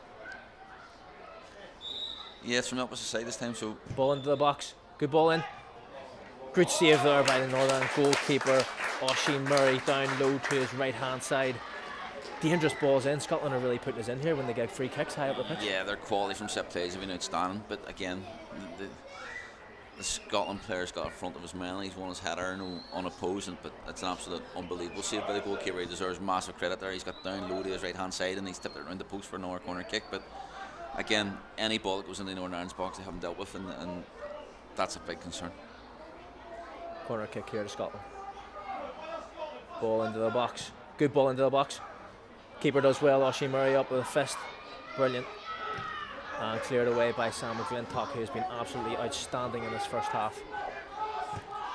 Speaker 3: Yeah, it's from the opposite side this time. So
Speaker 2: ball into the box, good ball in. Good save there by the Northern Ireland goalkeeper. Oisin Murray down low to his right hand side. Dangerous balls in. Scotland are really putting us in here when they get free kicks high up the pitch.
Speaker 3: Yeah, their quality from set plays have been outstanding, but again, the Scotland player's got in front of his man. He's won his header unopposed, but it's an absolute unbelievable save by the goalkeeper. He deserves massive credit there. He's got down low to his right hand side and he's tipped it around the post for another corner kick. But again, any ball that goes in the Northern Ireland's box they haven't dealt with, and that's a big concern.
Speaker 2: Corner kick here to Scotland. Ball into the box. Good ball into the box. Keeper does well. Oisin Murray up with a fist. Brilliant. And cleared away by Sam McGlintock, who has been absolutely outstanding in this first half.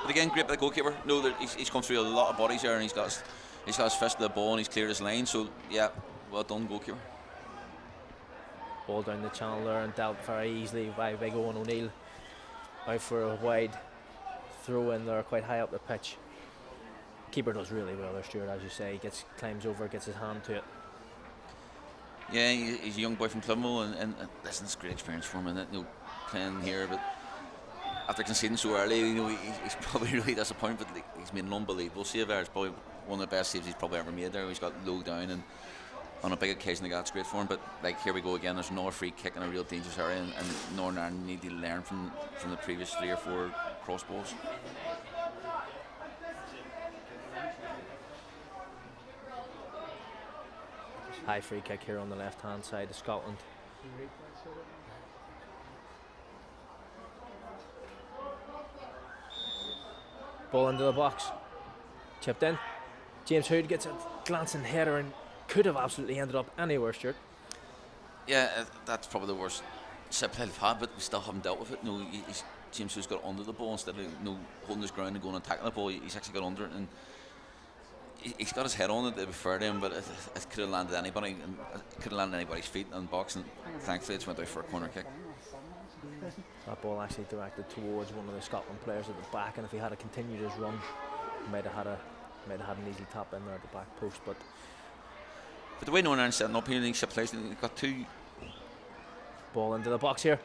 Speaker 3: But again, great by the goalkeeper. No, he's come through a lot of bodies here, and he's got his fist to the ball, and he's cleared his lane. So yeah, well done, goalkeeper.
Speaker 2: Ball down the channel there and dealt very easily by Big Owen O'Neill. Out for a wide throw in there, quite high up the pitch. Keeper does really well there, Stuart, as you say. He climbs over, gets his hand to it.
Speaker 3: Yeah, he's a young boy from Clonmel, and listen, it's a great experience for him, and playing here. But after conceding so early, he's probably really disappointed. But he's made an unbelievable save there. It's probably one of the best saves he's probably ever made there. He's got low down, and on a big occasion, that's great for him. But like, here we go again. There's another free kick in a real dangerous area, and Northern Ireland need to learn from the previous 3 or 4 cross balls.
Speaker 2: High free kick here on the left hand side of Scotland. Ball into the box. Chipped in. James Hood gets a glancing header and could have absolutely ended up anywhere, Stuart.
Speaker 3: Yeah, that's probably the worst set play they've had, but we still haven't dealt with it. James Hood's got under the ball instead of holding his ground and going and tackling the ball. He's actually got under it, and he's got his head on it, to be fair to him, but it could have landed anybody, and it could have landed anybody's feet in the box, and thankfully it's went out for a corner kick.
Speaker 2: That ball actually directed towards one of the Scotland players at the back, and if he had continued his run, he might have had an easy tap in there at the back post. But
Speaker 3: the way Northern Ireland setting up here, they've got two.
Speaker 2: Ball into the box here.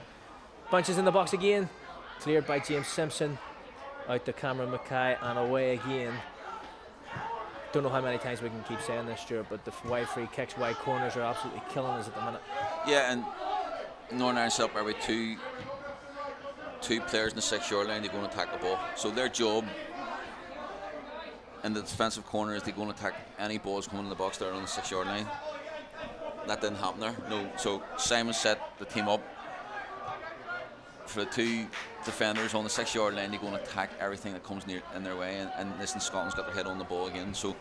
Speaker 2: Bunches in the box again. Cleared by James Simpson. Out to Cameron Mackay and away again. Don't know how many times we can keep saying this, Stuart, but the wide free kicks, wide corners are absolutely killing us at the minute.
Speaker 3: Yeah, and Northern Ireland set up every two players in the 6-yard line. They're going to attack the ball. So their job in the defensive corner is they're going to attack any balls coming in the box there on the 6-yard line. That didn't happen there. No. So Simon set the team up for the two defenders on the 6-yard line. They're going to attack everything that comes near in their way, and listen, Scotland's got their head on the ball again. So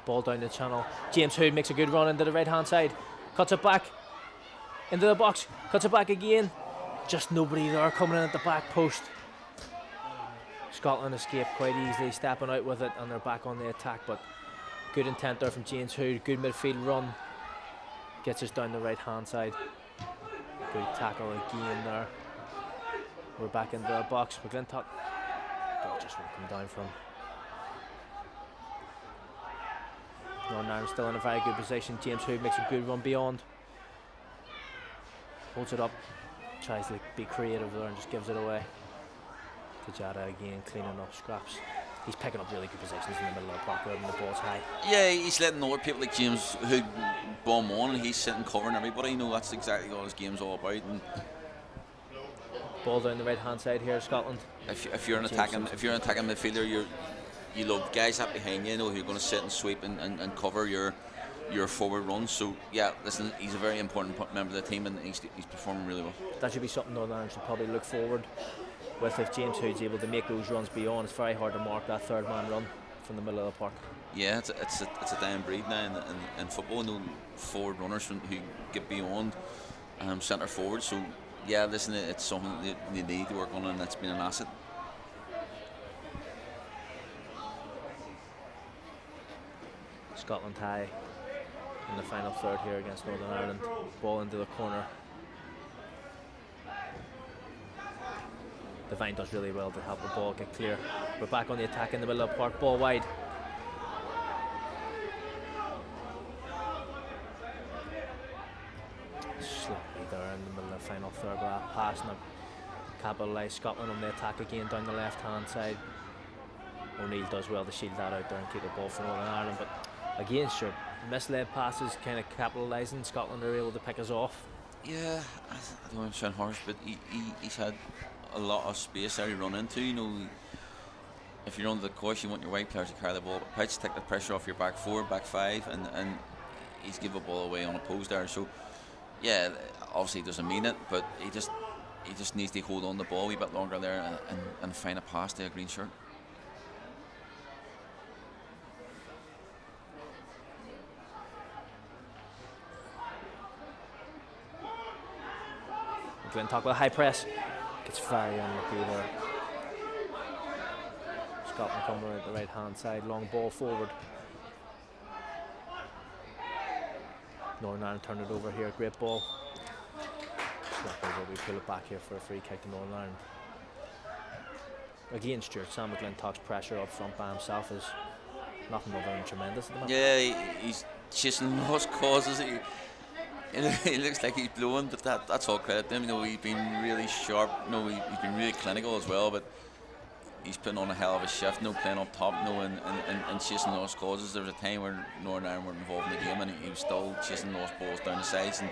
Speaker 2: ball down the channel. James Hood makes a good run into the right hand side, cuts it back into the box, cuts it back again. Just nobody there coming in at the back post. Scotland escape quite easily, stepping out with it, and they're back on the attack. But good intent there from James Hood. Good midfield run, gets us down the right hand side. Good tackle again there. We're back into the box. McGlintock, ball just won't come down from. Northern Ireland still in a very good position. James Hood makes a good run beyond. Holds it up. Tries to be creative there and just gives it away. Tejada again cleaning up scraps. He's picking up really good positions in the middle of the park and the ball's high.
Speaker 3: Yeah, he's letting other people like James Hood bomb on, and he's sitting covering everybody. You know, that's exactly what his game's all about. And
Speaker 2: ball down the right hand side here, Scotland.
Speaker 3: If you're an attacking midfielder, you love guys up behind you. You know who you're going to sit and sweep and cover your forward runs. So yeah, listen, he's a very important member of the team, and he's performing really well. That
Speaker 2: should be something Northern Ireland should probably look forward with. If James Hood's able to make those runs beyond, it's very hard to mark that third man run from the middle of the park.
Speaker 3: Yeah, it's a dying breed now in football. No forward runners who get beyond centre forward. So yeah, listen, it's something that they need to work on, and that's been an asset.
Speaker 2: Scotland high in the final third here against Northern Ireland. Ball into the corner. Devine does really well to help the ball get clear. We're back on the attack in the middle of the park. Ball wide. Slightly there in the middle of the final third. That pass now capitalise. Scotland on the attack again down the left hand side. O'Neill does well to shield that out there and keep the ball for Northern Ireland, but again, sure, misled passes kind of capitalising. Scotland are able to pick us off.
Speaker 3: Yeah, I don't want to sound harsh, but he's had a lot of space there to run into. You know, if you're under the course, you want your white players to carry the ball, but pitch, take the pressure off your back four, back five, and he's give the ball away unopposed there. So yeah, obviously he doesn't mean it, but he just needs to hold on the ball a wee bit longer there and find a pass to a green shirt.
Speaker 2: McGlintock with a high press. Gets very unlucky there. Scotland coming around the right hand side. Long ball forward. Northern Ireland turn it over here. Great ball. We pull it back here for a free kick to Northern Ireland. Again, Stuart, Sam McGlintock's pressure up front by himself is nothing other than tremendous at the moment.
Speaker 3: Yeah, he's chasing lost causes. He looks like he's blowing, but that's all credit to him. You know, he's been really sharp. You know, he's been really clinical as well, but he's putting on a hell of a shift. You know, playing up top, you know, and chasing lost causes. There was a time where Northern Ireland weren't involved in the game, and he was still chasing lost balls down the sides. And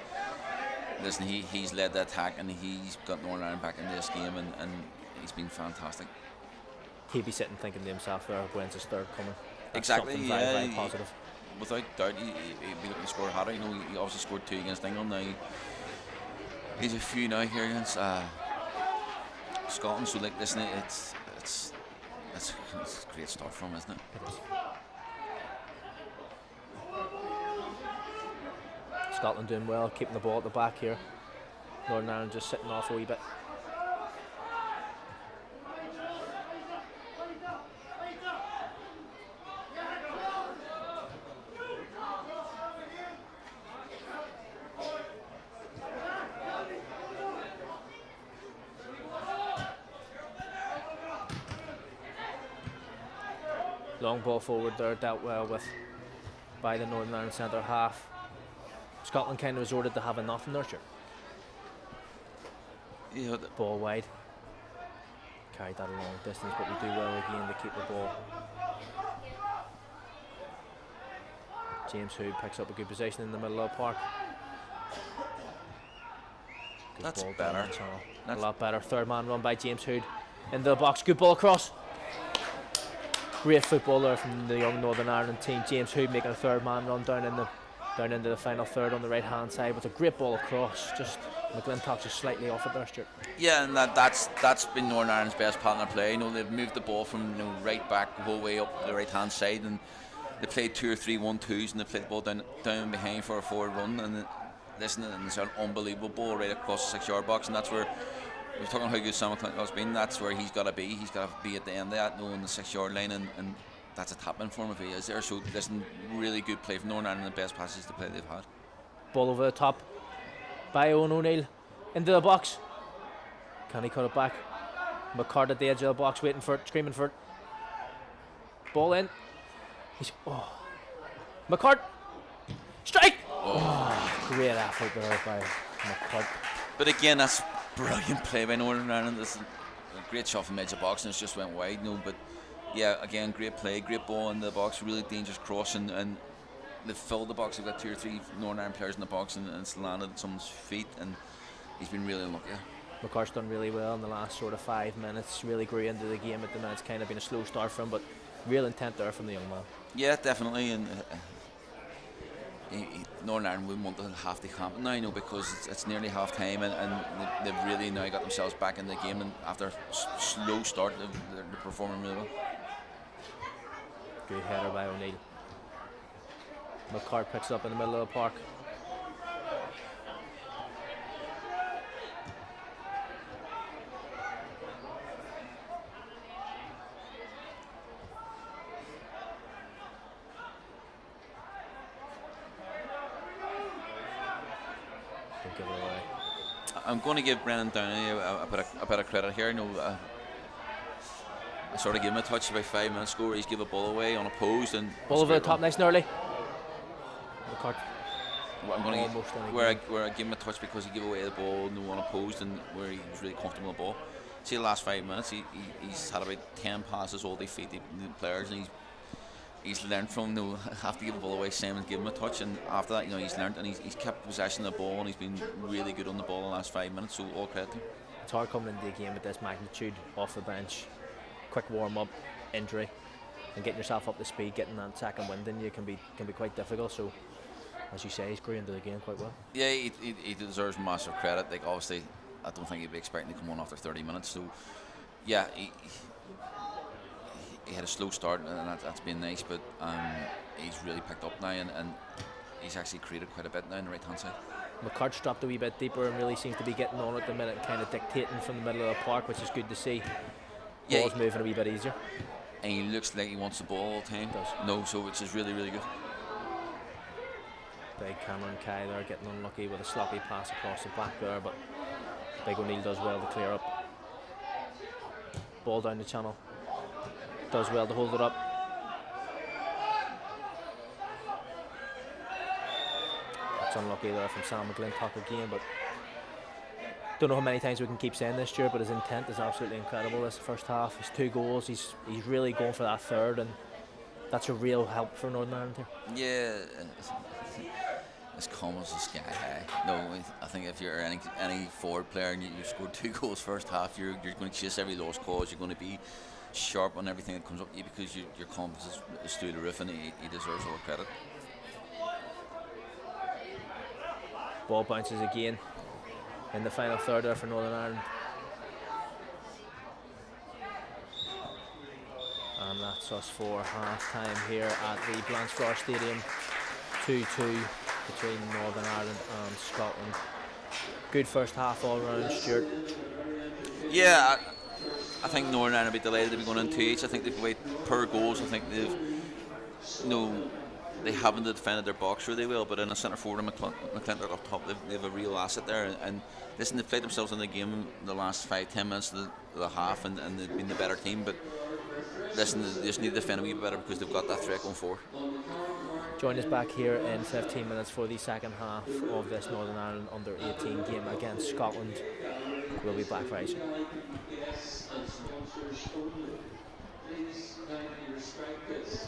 Speaker 3: listen, he's led the attack, and he's got Northern Ireland back into this game, and he's been fantastic.
Speaker 2: He'd be sitting thinking to himself there, when's his third coming? That's
Speaker 3: exactly,
Speaker 2: very, very positive.
Speaker 3: Without doubt, he'd be looking to score a hat-trick. You know, he obviously scored 2 against England. Now he's a few now here against Scotland. So, like, listen, it's a great start for him, isn't it?
Speaker 2: It is. Scotland doing well, keeping the ball at the back here. Northern Ireland just sitting off a wee bit. Long ball forward there, dealt well with by the Northern Ireland centre half. Scotland kind of resorted to having nothing there, sure.
Speaker 3: Yeah,
Speaker 2: ball wide. Carried that a long distance, but we do well again to keep the ball. James Hood picks up a good position in the middle of the park. Good
Speaker 3: that's
Speaker 2: ball
Speaker 3: better.
Speaker 2: A lot better. Third man run by James Hood into the box. Good ball across. Great football there from the young Northern Ireland team. James Hood making a third man run down into the final third on the right hand side with a great ball across. Just McGlintock just slightly off it there, Stuart.
Speaker 3: Yeah, and that's been Northern Ireland's best pattern of play. You know, they've moved the ball from right back the whole way up the right hand side, and they played 2 or 3 1-2s, and they played the ball down behind for a forward run, and it's an unbelievable ball right across the 6-yard box, and that's where we're talking how good Sam McClintock's been. That's where he's got to be. He's got to be at the end of that, on the 6-yard line, and that's a tap-in for him if he is there. So listen, really good play from Northern Ireland, the best passes to play they've had.
Speaker 2: Ball over the top by Owen O'Neill into the box. Can he cut it back? McCart at the edge of the box, waiting for it, screaming for it. Ball in. McCart, strike! Great effort there by McCart.
Speaker 3: But again, that's brilliant play by Northern Ireland. This is a great shot from the edge of the box, and it's just went wide. But yeah, again, great play, great ball in the box, really dangerous cross, and they've filled the box. They've got 2 or 3 Northern Ireland players in the box, and it's landed at someone's feet, and he's been really unlucky.
Speaker 2: McCart's done really well in the last sort of 5 minutes. Really grew into the game at the minute. It's kind of been a slow start for him, but real intent there from the young man.
Speaker 3: Yeah, definitely, and Northern Ireland wouldn't want to have to camp now, because it's nearly half time, and they've really now got themselves back in the game, and after a slow start, they're performing really well.
Speaker 2: Good header by O'Neill. McCart picks up in the middle of the park. Don't give it away.
Speaker 3: I'm going to give Brennan Downey a bit of credit here. I sort of gave him a touch about 5 minutes ago where he's give a ball away unopposed, and
Speaker 2: ball over the top, nice and early. McCart.
Speaker 3: I'm going to where I give him a touch because he gave away the ball unopposed, and where he was really comfortable with the ball. See, the last 5 minutes he's had about 10 passes all day feed the players, and he's learned from have to give the ball away, Simon give him a touch, and after that he's learned, and he's kept possession of the ball, and he's been really good on the ball in the last 5 minutes, so all credit to him.
Speaker 2: It's hard coming into the game with this magnitude off the bench. Quick warm up, injury, and getting yourself up to speed, getting that second wind in you can be quite difficult. So, as you say, he's grew into the game quite well. Yeah,
Speaker 3: he deserves massive credit. Like, obviously, I don't think he'd be expecting to come on after 30 minutes. So, yeah, he had a slow start, and that's been nice. But he's really picked up now, and he's actually created quite a bit now on the right hand side.
Speaker 2: McCart's dropped a wee bit deeper and really seems to be getting on at the minute, kind of dictating from the middle of the park, which is good to see. Ball's moving a wee bit easier.
Speaker 3: And he looks like he wants the ball all the time. So which is really, really good.
Speaker 2: Big Cameron Kai there getting unlucky with a sloppy pass across the back there, but Big O'Neill does well to clear up. Ball down the channel. Does well to hold it up. That's unlucky there from Sam McGlintock again, but don't know how many times we can keep saying this, Stuart, but his intent is absolutely incredible this first half. His 2 goals, he's really going for that third, and that's a real help for Northern Ireland here.
Speaker 3: Yeah, it's calm as the sky high. No, I think if you're any forward player and you scored 2 goals first half, you're going to chase every lost cause. You're going to be sharp on everything that comes up to you because your confidence is through the roof, and he deserves all the credit.
Speaker 2: Ball bounces again in the final third there for Northern Ireland. And that's us for half time here at the BLACHFLOWER Stadium. 2-2 between Northern Ireland and Scotland. Good first half all round, Stuart.
Speaker 3: Yeah, I think Northern Ireland will be delighted to be going into each. I think they've played per goals. I think they've they haven't defended their box really well, but in a centre forward and McClintock up top, they have a real asset there. And listen, they've played themselves in the game the last 5-10 minutes of the half, and they've been the better team. But listen, they just need to defend a wee bit better because they've got that threat going forward.
Speaker 2: Join us back here in 15 minutes for the second half of this Northern Ireland under-18 game against Scotland. We'll be back very soon.
Speaker 1: Please kindly respect this.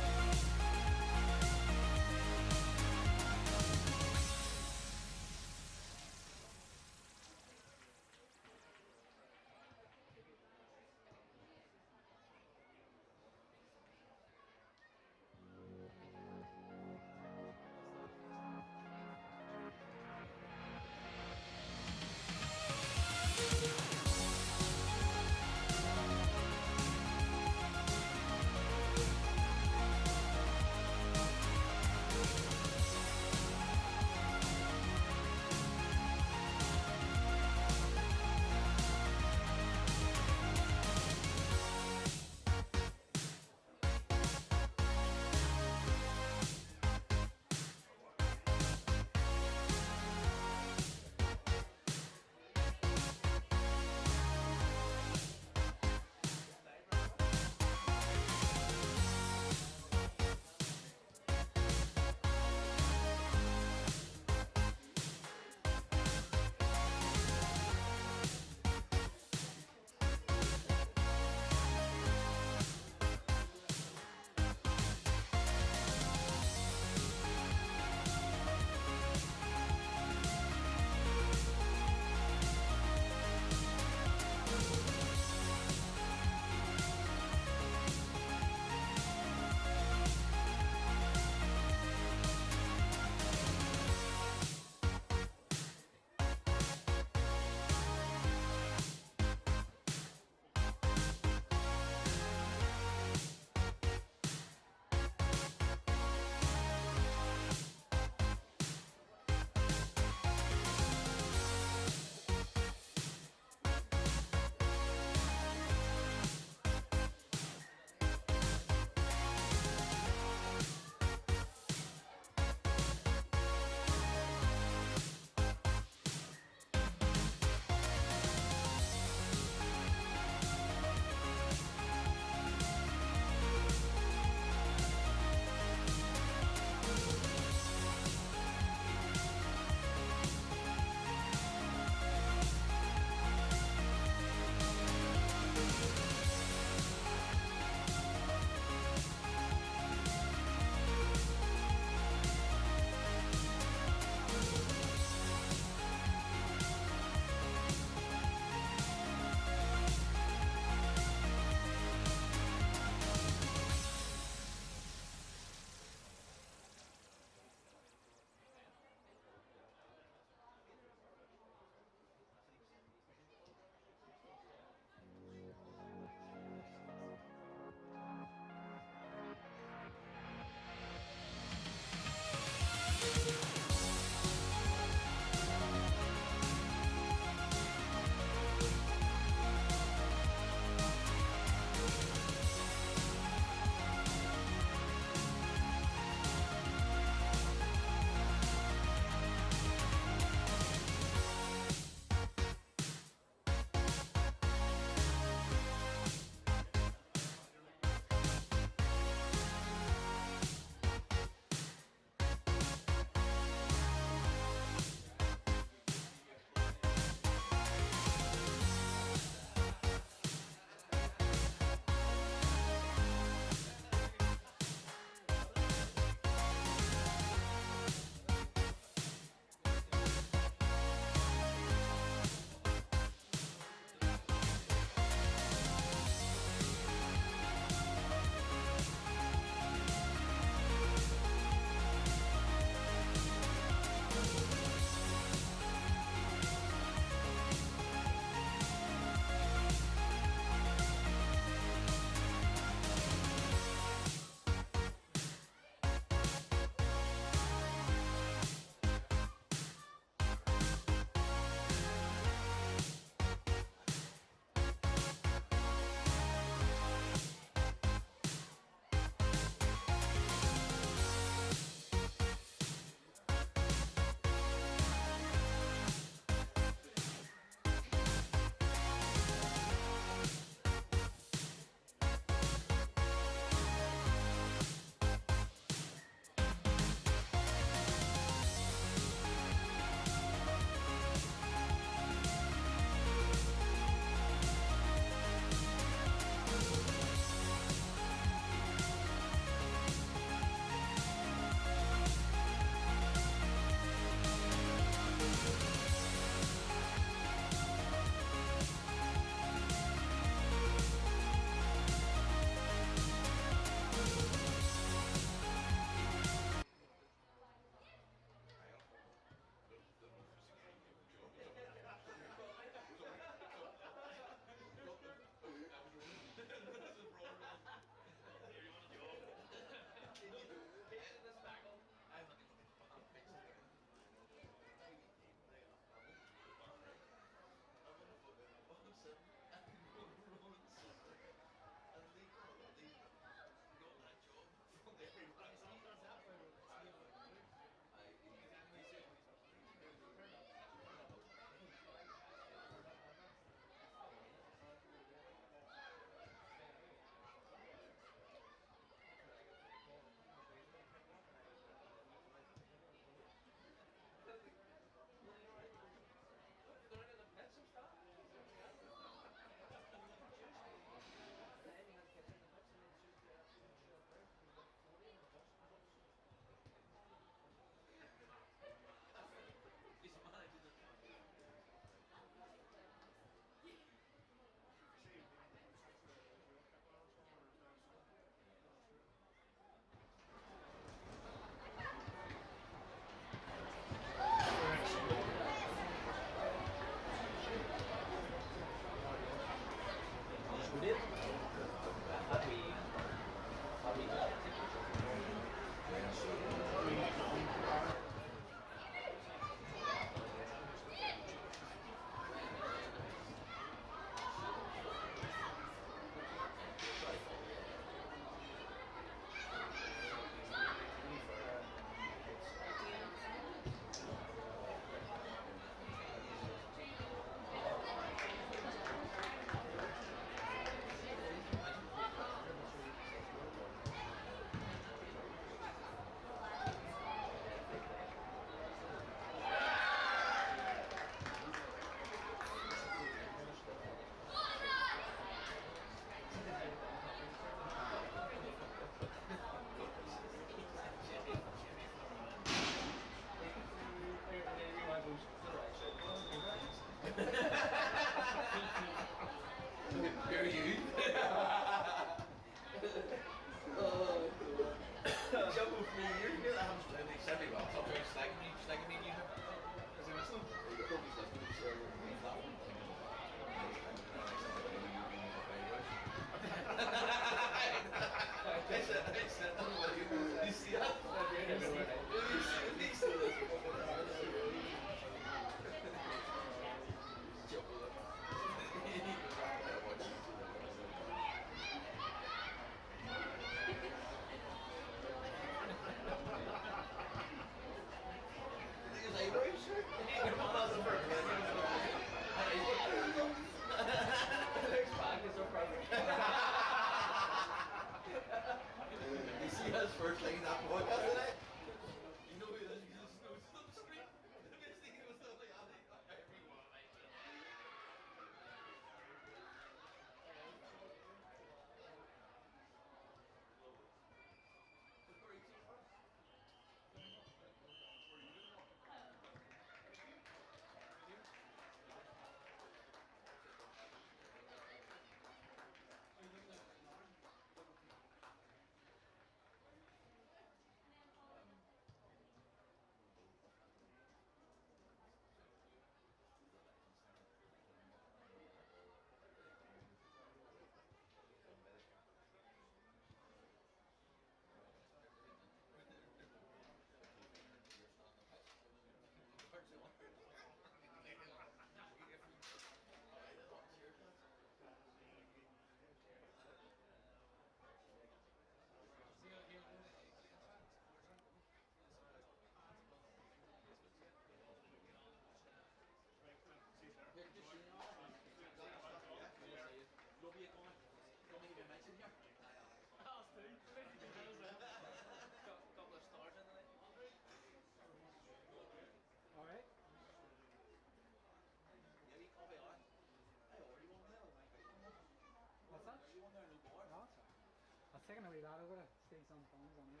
Speaker 4: taking a wee lad over to see some phones on here.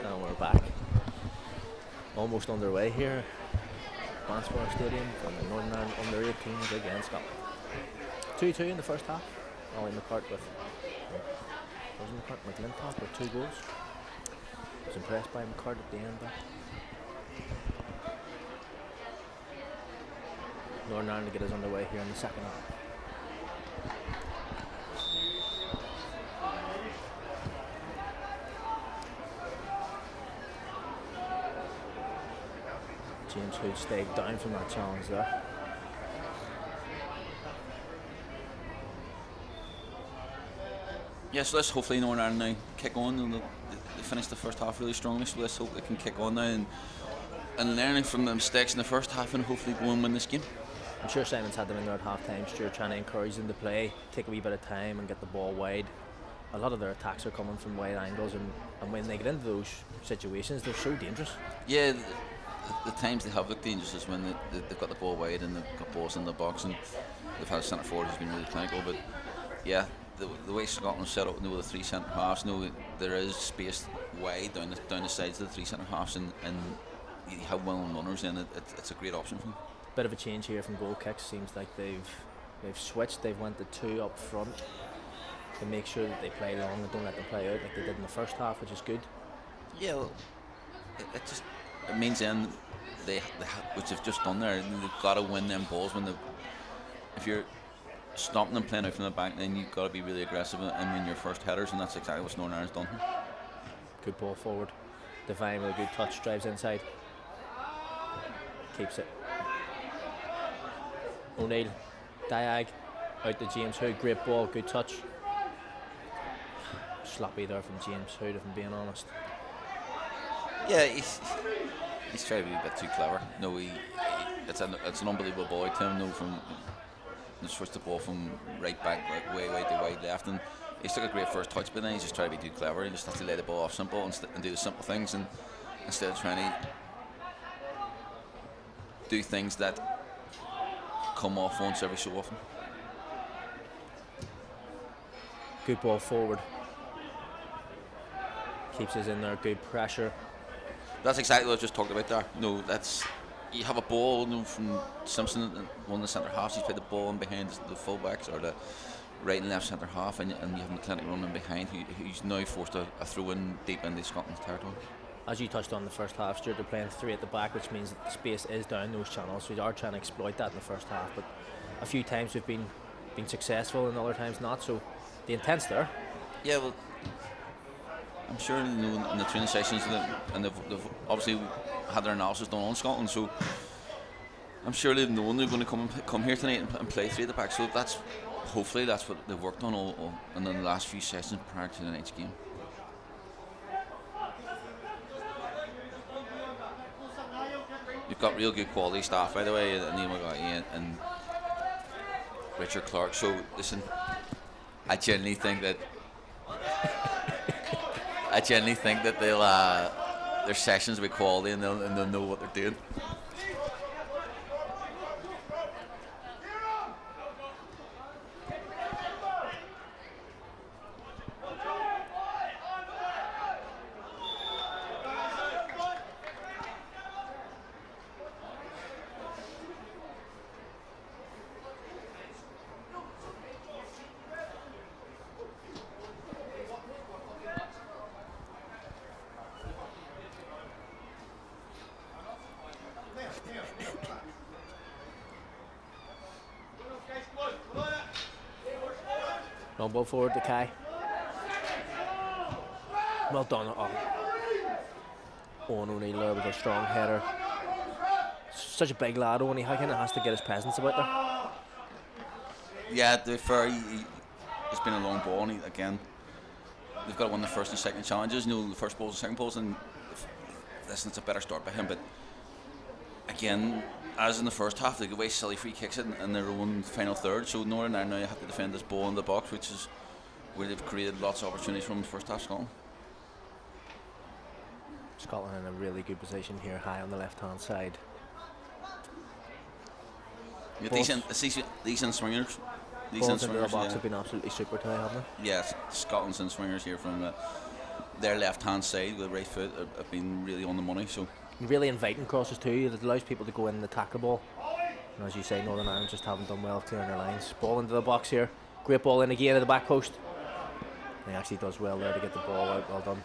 Speaker 2: And we're back. Almost underway here. BLACHFLOWER Stadium from the Northern Ireland Under-18s against Scotland. 2-2 in the first half. Ollie McCart with McLintock with 2 goals. I was impressed by McCart at the end there. Northern Ireland to get us underway here in the second half. James Hood stayed down from that challenge there.
Speaker 3: Yes, let's hopefully Northern Ireland now kick on. And they finished the first half really strongly, so let's hope they can kick on now and learning from the mistakes in the first half and hopefully go and win this game.
Speaker 2: I'm sure Simon's had them in there at half time, Stuart, trying to encourage them to play, take a wee bit of time and get the ball wide. A lot of their attacks are coming from wide angles, and when they get into those situations, they're so dangerous.
Speaker 3: Yeah, the times they have looked dangerous is when they've got the ball wide and they've got balls in the box, and they've had a centre forward who's been really clinical. But yeah, the way Scotland set up with the 3 centre halves, there is space wide down the sides of the 3 centre halves, and you have well-known runners in it. It's a great option for them.
Speaker 2: Bit of a change here from goal kicks. Seems like they've switched. They've went to 2 up front to make sure that they play long and don't let them play out like they did in the first half, which is good.
Speaker 3: Yeah, well, it means then which they've just done there, they've got to win them balls if you're stopping them playing out from the back, then you've got to be really aggressive and win your first headers, and that's exactly what Northern Ireland's done here.
Speaker 2: Good ball forward. Devine with a good touch, drives inside, keeps it. O'Neill, Diag, out to James Hood, great ball, good touch. Sloppy there from James Hood, if I'm being honest.
Speaker 3: Yeah, he's trying to be a bit too clever. It's an unbelievable ball to him. From he switched the ball from right back, way to wide left, and he's took a great first touch, but then he's just trying to be too clever. He just has to lay the ball off simple and do the simple things, and instead of trying to do things that come off once every so often.
Speaker 2: Good ball forward. Keeps us in there, good pressure.
Speaker 3: That's exactly what I just talked about there. You have a ball from Simpson, one of the centre halves. He's played the ball in behind the fullbacks or the right and left centre half, and you have McClintock running behind, who's now forced a throw in deep into Scotland's territory.
Speaker 2: As you touched on the first half, Stuart, they're playing 3 at the back, which means that the space is down those channels. So we are trying to exploit that in the first half, but a few times we've been successful and other times not. So the intent's there.
Speaker 3: Yeah, well, I'm sure in the training sessions, and they've obviously had their analysis done on Scotland, so I'm sure they've known they're going to come here tonight and play 3 at the back. So hopefully that's what they've worked on all in the last few sessions prior to tonight's game. You've got real good quality staff, by the way, Neil McGuy and Richard Clark. So listen, I genuinely think that they'll their sessions will be quality, and they'll know what they're doing.
Speaker 2: Long ball forward to Kai. Well done. Owen O'Neill there with a strong header. Such a big lad, Owen. He kind of has to get his presence about there.
Speaker 3: Yeah, to be fair, it's been a long ball, and again, they've got to win the first and second challenges. You know, the first balls and second balls, and listen, it's a better start by him. But again, as in the first half, they give away silly free kicks in their own final third. So Northern Ireland now have to defend this ball in the box, which is where they've created lots of opportunities from the first half.
Speaker 2: Scotland in a really good position here, high on the left-hand side.
Speaker 3: Yeah, decent swingers.
Speaker 2: Balls into the box have been absolutely super today, haven't they?
Speaker 3: Yes, Scotland's and swingers here from their left-hand side with the right foot have been really on the money. So
Speaker 2: really inviting crosses too. It allows people to go in and attack the ball. And as you say, Northern Ireland just haven't done well clearing their lines. Ball into the box here. Great ball in again at the back post. He actually does well there to get the ball out. Well done.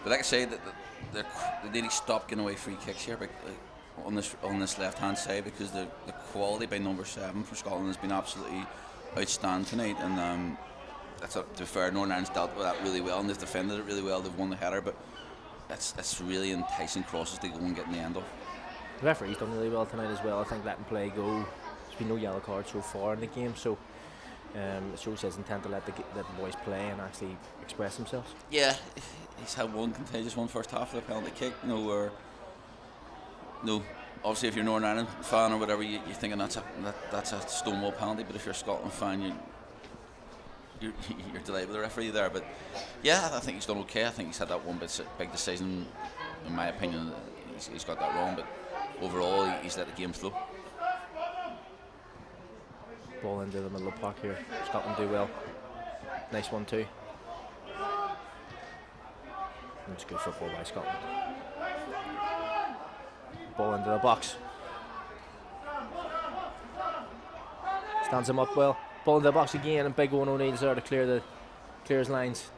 Speaker 3: But like I say, they need to stop getting away free kicks here. But, on this left-hand side, because the quality by number 7 for Scotland has been absolutely outstanding tonight, and to be fair, Northern Ireland's dealt with that really well, and they've defended it really well. They've won the header, but it's really enticing crosses to go and get in the end of.
Speaker 2: The referee's done really well tonight as well. I think letting play go. There's been no yellow cards so far in the game, so it shows his intent to let the boys play and actually express themselves. Yeah,
Speaker 3: he's had one contagious one first half of the penalty kick. No, obviously if you're a Northern Ireland fan or whatever, you're thinking that's a stonewall penalty. But if you're a Scotland fan, you're delighted with the referee there. But yeah, I think he's done okay. I think he's had that one big decision. In my opinion, he's got that wrong. But overall, he's let the game flow.
Speaker 2: Ball into the middle of the park here. Scotland do well. Nice one too. It's good football by Scotland. Ball into the box. Stands him up well. Ball into the box again, and big Owen O'Neill's there to clear his lines.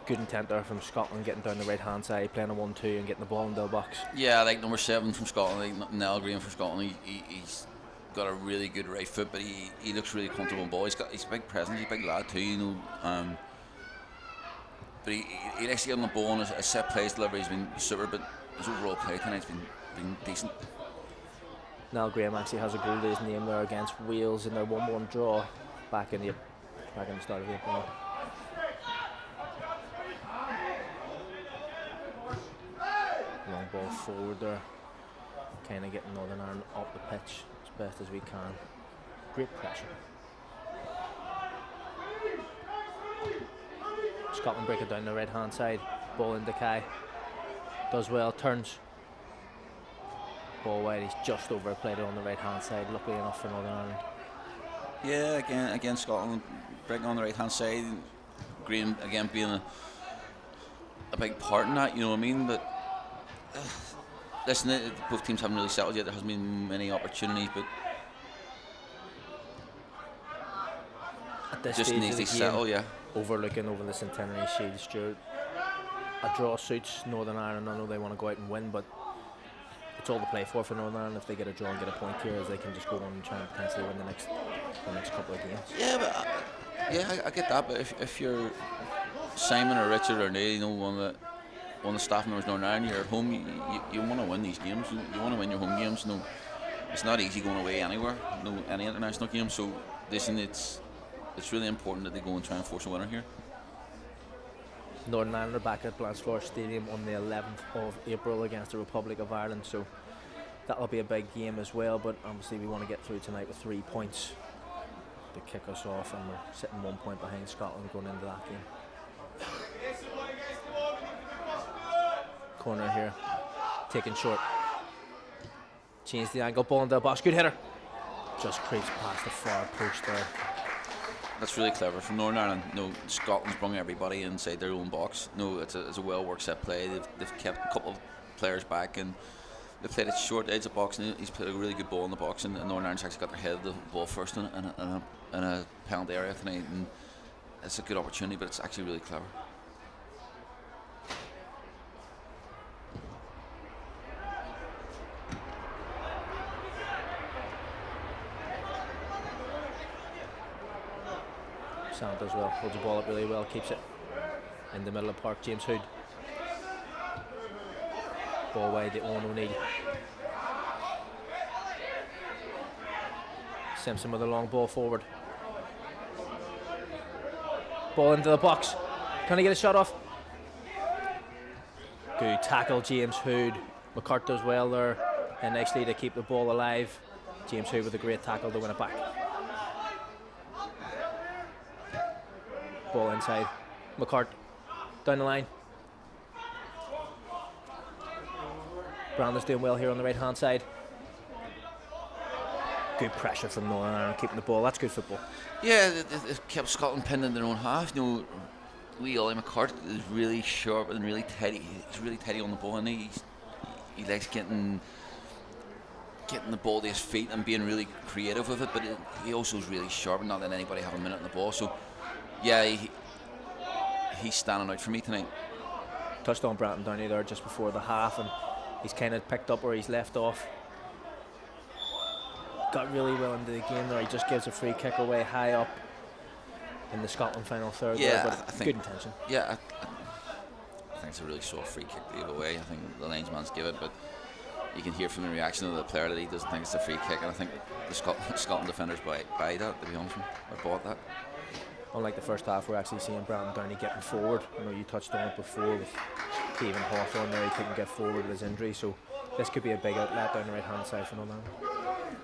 Speaker 2: Good intent there from Scotland, getting down the right hand side, playing a 1-2 and getting the ball into the box.
Speaker 3: Yeah, I like number 7 from Scotland, like Nell Green from Scotland. He's got a really good right foot, but he looks really comfortable on ball. He's a big presence, he's a big lad too, but he likes to get on the ball, and his set plays delivery has been super, but his overall play tonight's been decent.
Speaker 2: Niall Graham actually has a goal to his name there against Wales in their 1-1 draw back in the start of April. Long ball forward there, kind of getting Northern Ireland up the pitch as best as we can. Great pressure. Scotland break it down the right hand side. Ball into Kai. Does well, turns. Ball wide, he's just overplayed it on the right hand side. Luckily enough for Northern Ireland.
Speaker 3: Yeah, again Scotland breaking on the right hand side. Green again being a big part in that, you know what I mean? But listen, both teams haven't really settled yet. There hasn't been many opportunities, but
Speaker 2: at this
Speaker 3: just
Speaker 2: stage
Speaker 3: needs
Speaker 2: of
Speaker 3: to
Speaker 2: the
Speaker 3: settle, yeah.
Speaker 2: Overlooking over the Centenary Shield, Stuart. A draw suits Northern Ireland. I know they want to go out and win, but it's all to play for Northern Ireland. If they get a draw and get a point here, as they can just go on and try and potentially win the next couple of games.
Speaker 3: Yeah, but I get that. But if you're Simon or Richard or Neil, one of the staff members of Northern Ireland, you're at home. You want to win these games. You want to win your home games. No, it's not easy going away anywhere. No, any international game. So listen, it's really important that they go and try and force a winner here.
Speaker 2: Northern Ireland are back at BLACHFLOWER Stadium on the 11th of April against the Republic of Ireland, so that'll be a big game as well. But obviously we want to get through tonight with 3 points to kick us off, and we're sitting 1 point behind Scotland going into that game. Corner here, taken short. Change the angle, ball into the box, good header. Just creeps past the far post there.
Speaker 3: That's really clever from Northern Ireland. No, Scotland's brought everybody inside their own box. No, it's a well-worked set play. They've kept a couple of players back, and they played it short edge of the box, and he's played a really good ball in the box, and Northern Ireland's actually got their head of the ball first in a penalty area tonight, and it's a good opportunity, but it's actually really clever.
Speaker 2: Sam does well, holds the ball up really well, keeps it in the middle of the park. James Hood. Ball wide to Owen O'Neill. Simpson with a long ball forward. Ball into the box. Can he get a shot off? Good tackle, James Hood. McCart does well there, and nicely to keep the ball alive. James Hood with a great tackle to win it back. Ball inside. McCart down the line. Brandon's doing well here on the right hand side. Good pressure from Northern Ireland keeping the ball. That's good football.
Speaker 3: Yeah, it kept Scotland pinned in their own half. You know, wee Ollie McCart is really sharp and really tidy. He's really tidy on the ball, and he likes getting the ball to his feet and being really creative with it. But he also is really sharp and not letting anybody have a minute on the ball. So, yeah, he's standing out for me tonight.
Speaker 2: Touched on Bratton Downey there just before the half, and he's kind of picked up where he's left off. Got really well into the game there. He just gives a free kick away high up in the Scotland final third.
Speaker 3: Yeah,
Speaker 2: there, but good intention.
Speaker 3: Yeah, I think it's a really soft free kick to give away. I think the linesman's give it, but you can hear from the reaction of the player that he doesn't think it's a free kick, and I think the Scotland defenders buy that, to be honest with you. I bought that.
Speaker 2: Unlike the first half, we're actually seeing Brandon Downey getting forward. I know you touched on it before with Kevin Hawthorne there. He couldn't get forward with his injury, so this could be a big outlet down the right hand side for Northern Ireland.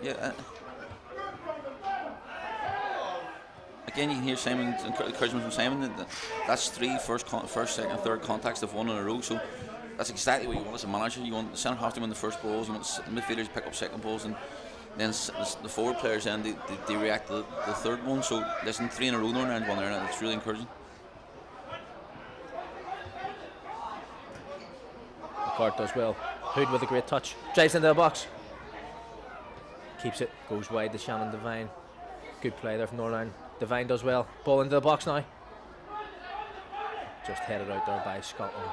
Speaker 3: Yeah. Again, you can hear Simon's encouragement from Simon. That's three first, second, third contacts they've won in a row. So that's exactly what you want as a manager. You want the centre half to win the first balls. You want the midfielders to pick up second balls, and then the forward players then they react to the third one. So listen, 3 in a row, Northern Ireland won there, and it's really encouraging.
Speaker 2: McCart does well. Hood with a great touch. Drives into the box. Keeps it. Goes wide to Shannon Devine. Good play there from Northern Ireland. Devine does well. Ball into the box now. Just headed out there by Scotland.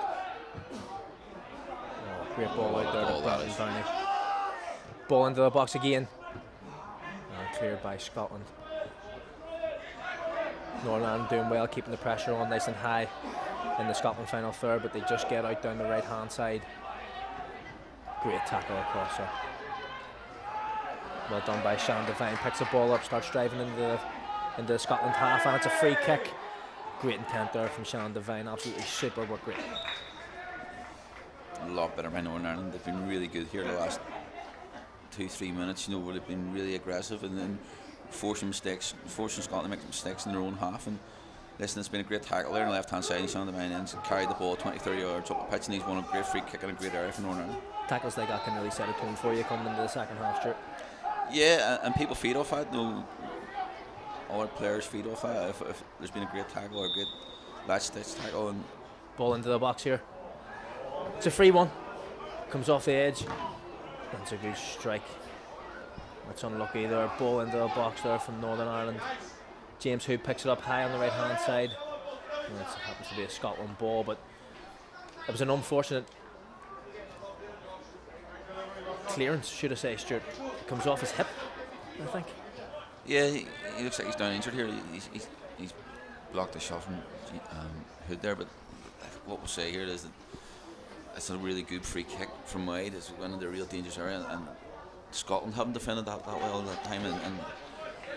Speaker 2: Oh, great ball out there to Brandon Downey. Ball into the box again. Cleared by Scotland. Northern Ireland doing well, keeping the pressure on nice and high in the Scotland final third, but they just get out down the right hand side. Great tackle across there. Well done by Shannon Devine. Picks the ball up, starts driving into the Scotland half, and it's a free kick. Great intent there from Shannon Devine. Absolutely super work rate.
Speaker 3: A lot better by Northern Ireland. They've been really good here the last 2-3 minutes. You know, where they've been really aggressive and then forcing Scotland to make mistakes in their own half. And listen, it's been a great tackle there on the left hand side. Shannon Devine ends and carried the ball 20-30 yards up the pitch, and he's won a great free kick and a great area for Northern Ireland.
Speaker 2: Tackles like that can really set a tone for you coming into the second half, Stuart.
Speaker 3: Yeah, and people feed off that. No, all our players feed off that. If there's been a great tackle or a great latch stitch tackle. And
Speaker 2: ball into the box here. It's a free one. Comes off the edge. That's a good strike. That's unlucky there. Ball into the box there from Northern Ireland. James Hood picks it up high on the right hand side. It happens to be a Scotland ball, but it was an unfortunate clearance, should I say, Stuart. Comes off his hip, I think.
Speaker 3: Yeah, he looks like he's down injured here. He's blocked the shot from Hood there, but what we'll say here is that it's a really good free kick from wide. It's one of the real dangerous area, and Scotland haven't defended that well all that time, and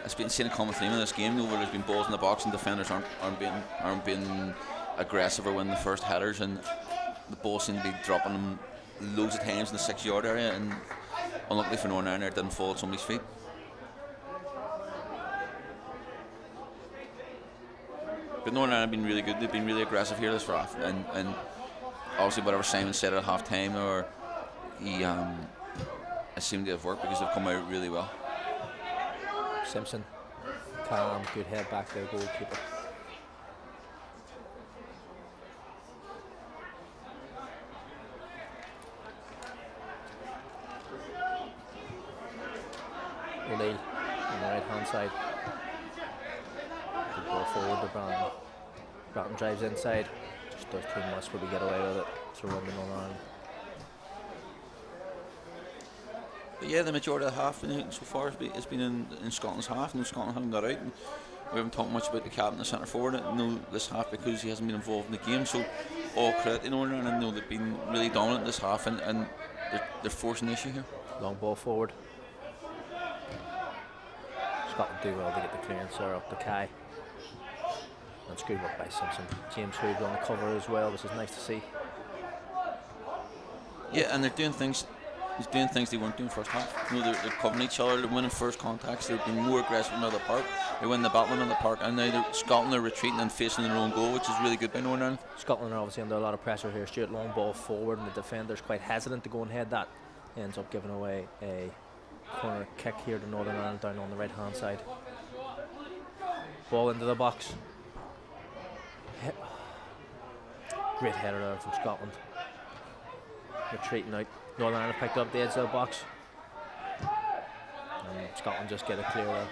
Speaker 3: it's been seen a common theme in this game, where there's been balls in the box and defenders aren't being aggressive or winning the first headers, and the ball seemed to be dropping them loads of times in the 6-yard area, and unluckily for Northern Ireland, it didn't fall at somebody's feet. But Northern Ireland have been really good. They've been really aggressive here this half, and obviously whatever Simon said at half time, or it seemed to have worked because they've come out really well.
Speaker 2: Simpson, calm, good head back there, goalkeeper. O'Neill on the right hand side. Good ball forward to Bratton. Bratton drives inside. Just does too much, but we get away with it. Throw in the Northern Ireland. But
Speaker 3: yeah, the majority of the half so far has been in Scotland's half, and Scotland haven't got out. And we haven't talked much about the captain, the centre forward, this half, because he hasn't been involved in the game. So all credit to Northern Ireland. They've been really dominant this half, and they're forcing the issue here.
Speaker 2: Long ball forward. Scotland do well to get the clearance there up to Kai. That's good work by Simpson. James Hood on the cover as well, which is nice to see.
Speaker 3: Yeah, and they're doing things. He's doing things they weren't doing first half. They're covering each other, they're winning first contacts, they're being more aggressive in the park. They win the battle in the park, and now Scotland are retreating and facing their own goal, which is really good by Northern Ireland.
Speaker 2: Scotland are obviously under a lot of pressure here. Stuart, long ball forward, and the defender's quite hesitant to go and head that. Ends up giving away a corner kick here to Northern Ireland down on the right hand side. Ball into the box. Great header there from Scotland. Retreating out. Northern Ireland picked up the edge of the box. And Scotland just get a clear there.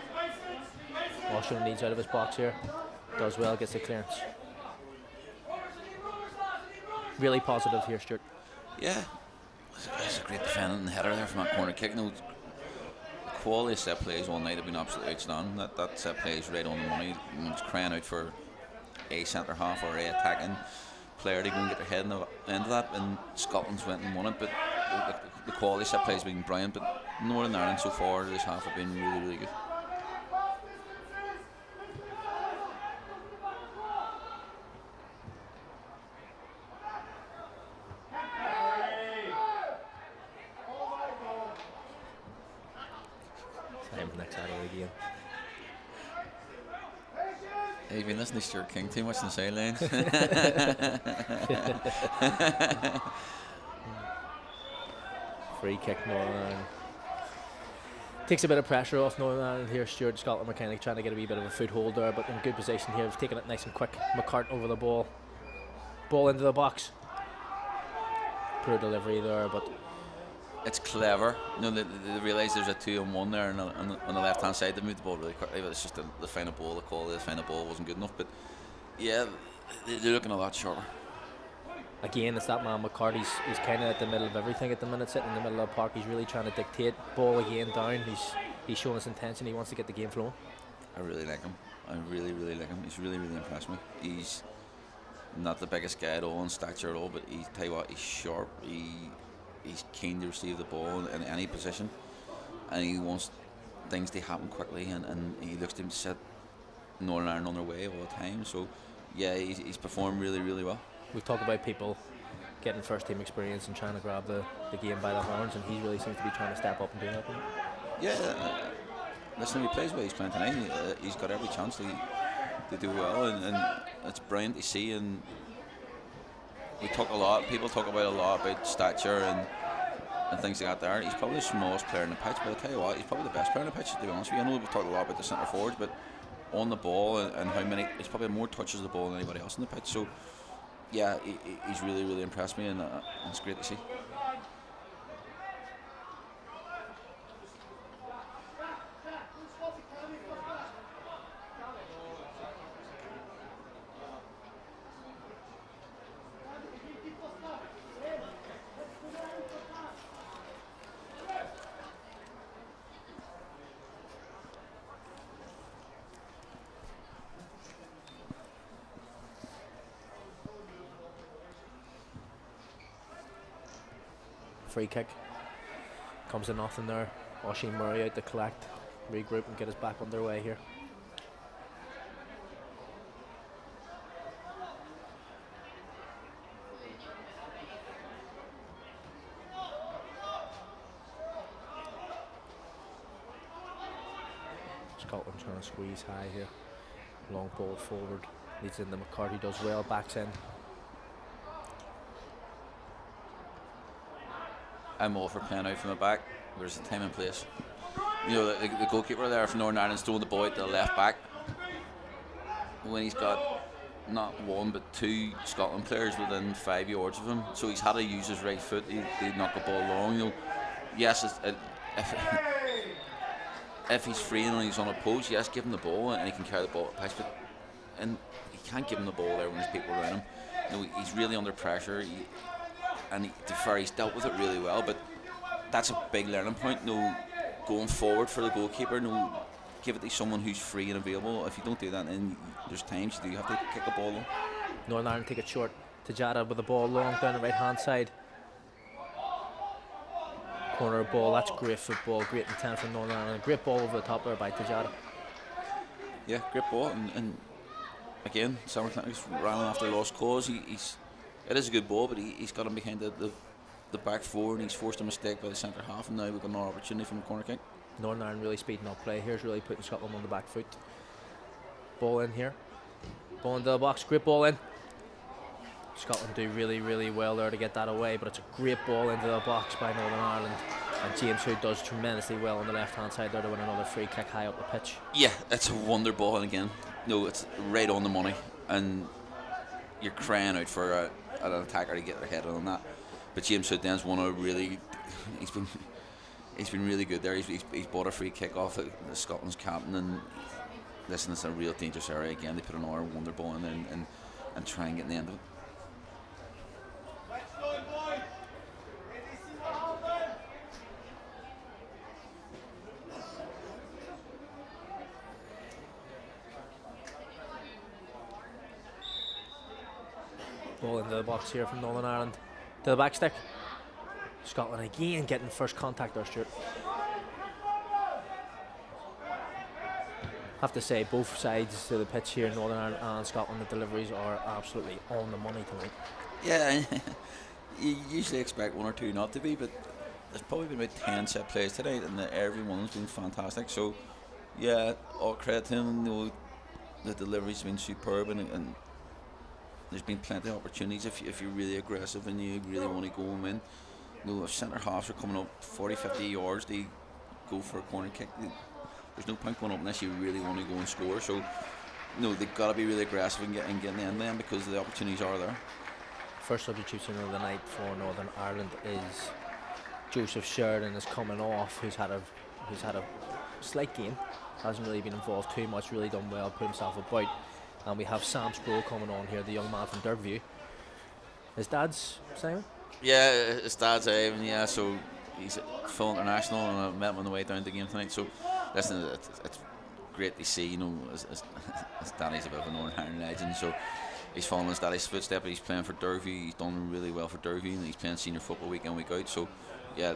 Speaker 2: Washington needs out of his box here. Does well, gets the clearance. Really positive here, Stuart.
Speaker 3: Yeah. That's a great defending and header there from that corner kick. The quality of set plays all night have been absolutely outstanding. That set play is right on the money. It's crying out for a centre half or a attacking player to go and get their head in the end of that, and Scotland's went and won it. But the quality set play has been brilliant. But Northern Ireland so far this half have been really, really good.
Speaker 2: Time for next Saturday again.
Speaker 3: Have you been listening to Stuart King too much on the sidelines?
Speaker 2: Free kick, Northern Ireland. Takes a bit of pressure off Northern Ireland here. Stuart, Scotland mechanic trying to get a wee bit of a foothold there, but in good position here. We've taken it nice and quick. McCart over the ball. Ball into the box. Poor delivery there, but
Speaker 3: it's clever. They realise there's a 2-on-1 there on the left hand side. They moved the ball really quickly, but it's just the final ball. The quality of the final ball wasn't good enough. But yeah, they're looking a lot sharper.
Speaker 2: Again, it's that man McCart. He's kind of at the middle of everything at the minute, sitting in the middle of the park. He's really trying to dictate. Ball again down. He's showing his intention. He wants to get the game flowing.
Speaker 3: I really like him. I really, really like him. He's really, really impressed me. He's not the biggest guy at all in stature at all, but tell you what, he's sharp. He's keen to receive the ball in any position, and he wants things to happen quickly, and he looks to him to set Northern Ireland on their way all the time. So yeah, he's performed really, really well.
Speaker 2: We've talked about people getting first team experience and trying to grab the game by the horns, and he really seems to be trying to step up and do that.
Speaker 3: Yeah, listen, he plays well. He's playing tonight. He's got every chance to do well, and it's brilliant to see. And people talk about stature and things like that there. He's probably the smallest player in the pitch, but I tell you what, he's probably the best player in the pitch, to be honest with you. I know we've talked a lot about the centre forwards, but on the ball and how many, he's probably more touches the ball than anybody else in the pitch. So yeah, he's really, really impressed me, and it's great to see.
Speaker 2: Free kick. Comes to nothing there. Oisin Murray out to collect, regroup and get us back underway here. Scotland trying to squeeze high here. Long ball forward. Leads into McCarthy, does well, backs in.
Speaker 3: I'm all for playing out from the back. There's a time and place. You know, the goalkeeper there from Northern Ireland's throwing the ball out to the left back when he's got not one but two Scotland players within 5 yards of him. So he's had to use his right foot. He knocked the ball long. You know, yes, if he's free and he's on a post, yes, give him the ball and he can carry the ball at pitch. But and he can't give him the ball there when there's people around him. You know, he's really under pressure. And to be fair, he's dealt with it really well, but that's a big learning point. No, going forward for the goalkeeper. No, give it to someone who's free and available. If you don't do that, then there's times you do have to kick the ball long.
Speaker 2: Northern Ireland take it short. Tajada with the ball long down the right hand side. Corner ball, that's great football, great intent from Northern Ireland. Great ball over the top there by Tajada.
Speaker 3: Yeah, great ball, and again, Summer Clinic's ran after lost cause. It is a good ball, but he's got him behind the back four, and he's forced a mistake by the centre half, and now we've got another opportunity from a corner kick.
Speaker 2: Northern Ireland really speeding up play here, is really putting Scotland on the back foot. Ball in here. Ball into the box, great ball in. Scotland do really, really well there to get that away, but it's a great ball into the box by Northern Ireland. And James Hood does tremendously well on the left hand side there to win another free kick high up the pitch.
Speaker 3: Yeah, it's a wonder ball, and again, no, it's right on the money, and you're crying out for an attacker to get their head on that. But James Hood then's won a really, he's been really good there. He's bought a free kick off the Scotland's captain, and listen, it's a real dangerous area again. They put another wonder ball in there and try and get in the end of it.
Speaker 2: Ball into the box here from Northern Ireland. To the back stick. Scotland again getting first contact there, Stuart. Have to say, both sides to the pitch here, Northern Ireland and Scotland, the deliveries are absolutely on the money tonight.
Speaker 3: Yeah, you usually expect one or two not to be, but there's probably been about 10 set plays tonight, and everyone's been fantastic. So, yeah, all credit to him. You know, the delivery's been superb, and there's been plenty of opportunities if you're really aggressive and you really want to go and win. You know, if centre halves are coming up 40-50 yards, they go for a corner kick. There's no point going up unless you really want to go and score. So, you know, they've got to be really aggressive and getting the end of them because the opportunities are there. First
Speaker 2: substitution of the night for Northern Ireland is Joseph Sheridan is coming off, who's had a slight game, hasn't really been involved too much, really done well, put himself about. And we have Sam Sproul coming on here, the young man from Derbyview. His dad's Simon?
Speaker 3: Yeah, his dad's Ivan, yeah, so he's at full international, and I met him on the way down to the game tonight. So, listen, it's great to see, you know, his daddy's a bit of a Northern Ireland legend, so he's following his daddy's footsteps. He's playing for Derby, he's done really well for Derby, and he's playing senior football week in, week out. So, yeah,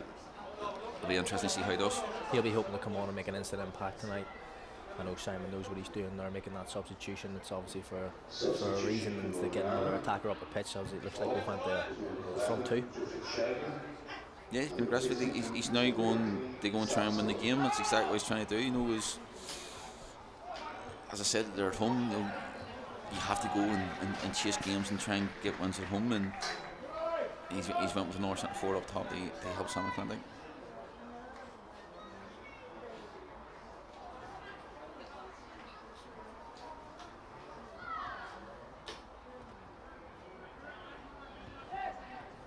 Speaker 3: it'll be interesting to see how he does.
Speaker 2: He'll be hoping to come on and make an instant impact tonight. I know Simon knows what he's doing there, making that substitution. It's obviously for a reason, and to get another attacker up the pitch. Obviously, it looks like we've had the front two.
Speaker 3: Yeah, he's been aggressive. He's now going to go and try and win the game. That's exactly what he's trying to do. You know, as I said, they're at home. You have to go and chase games and try and get wins at home. And he's went with the North centre forward up top to help Sam McClintock.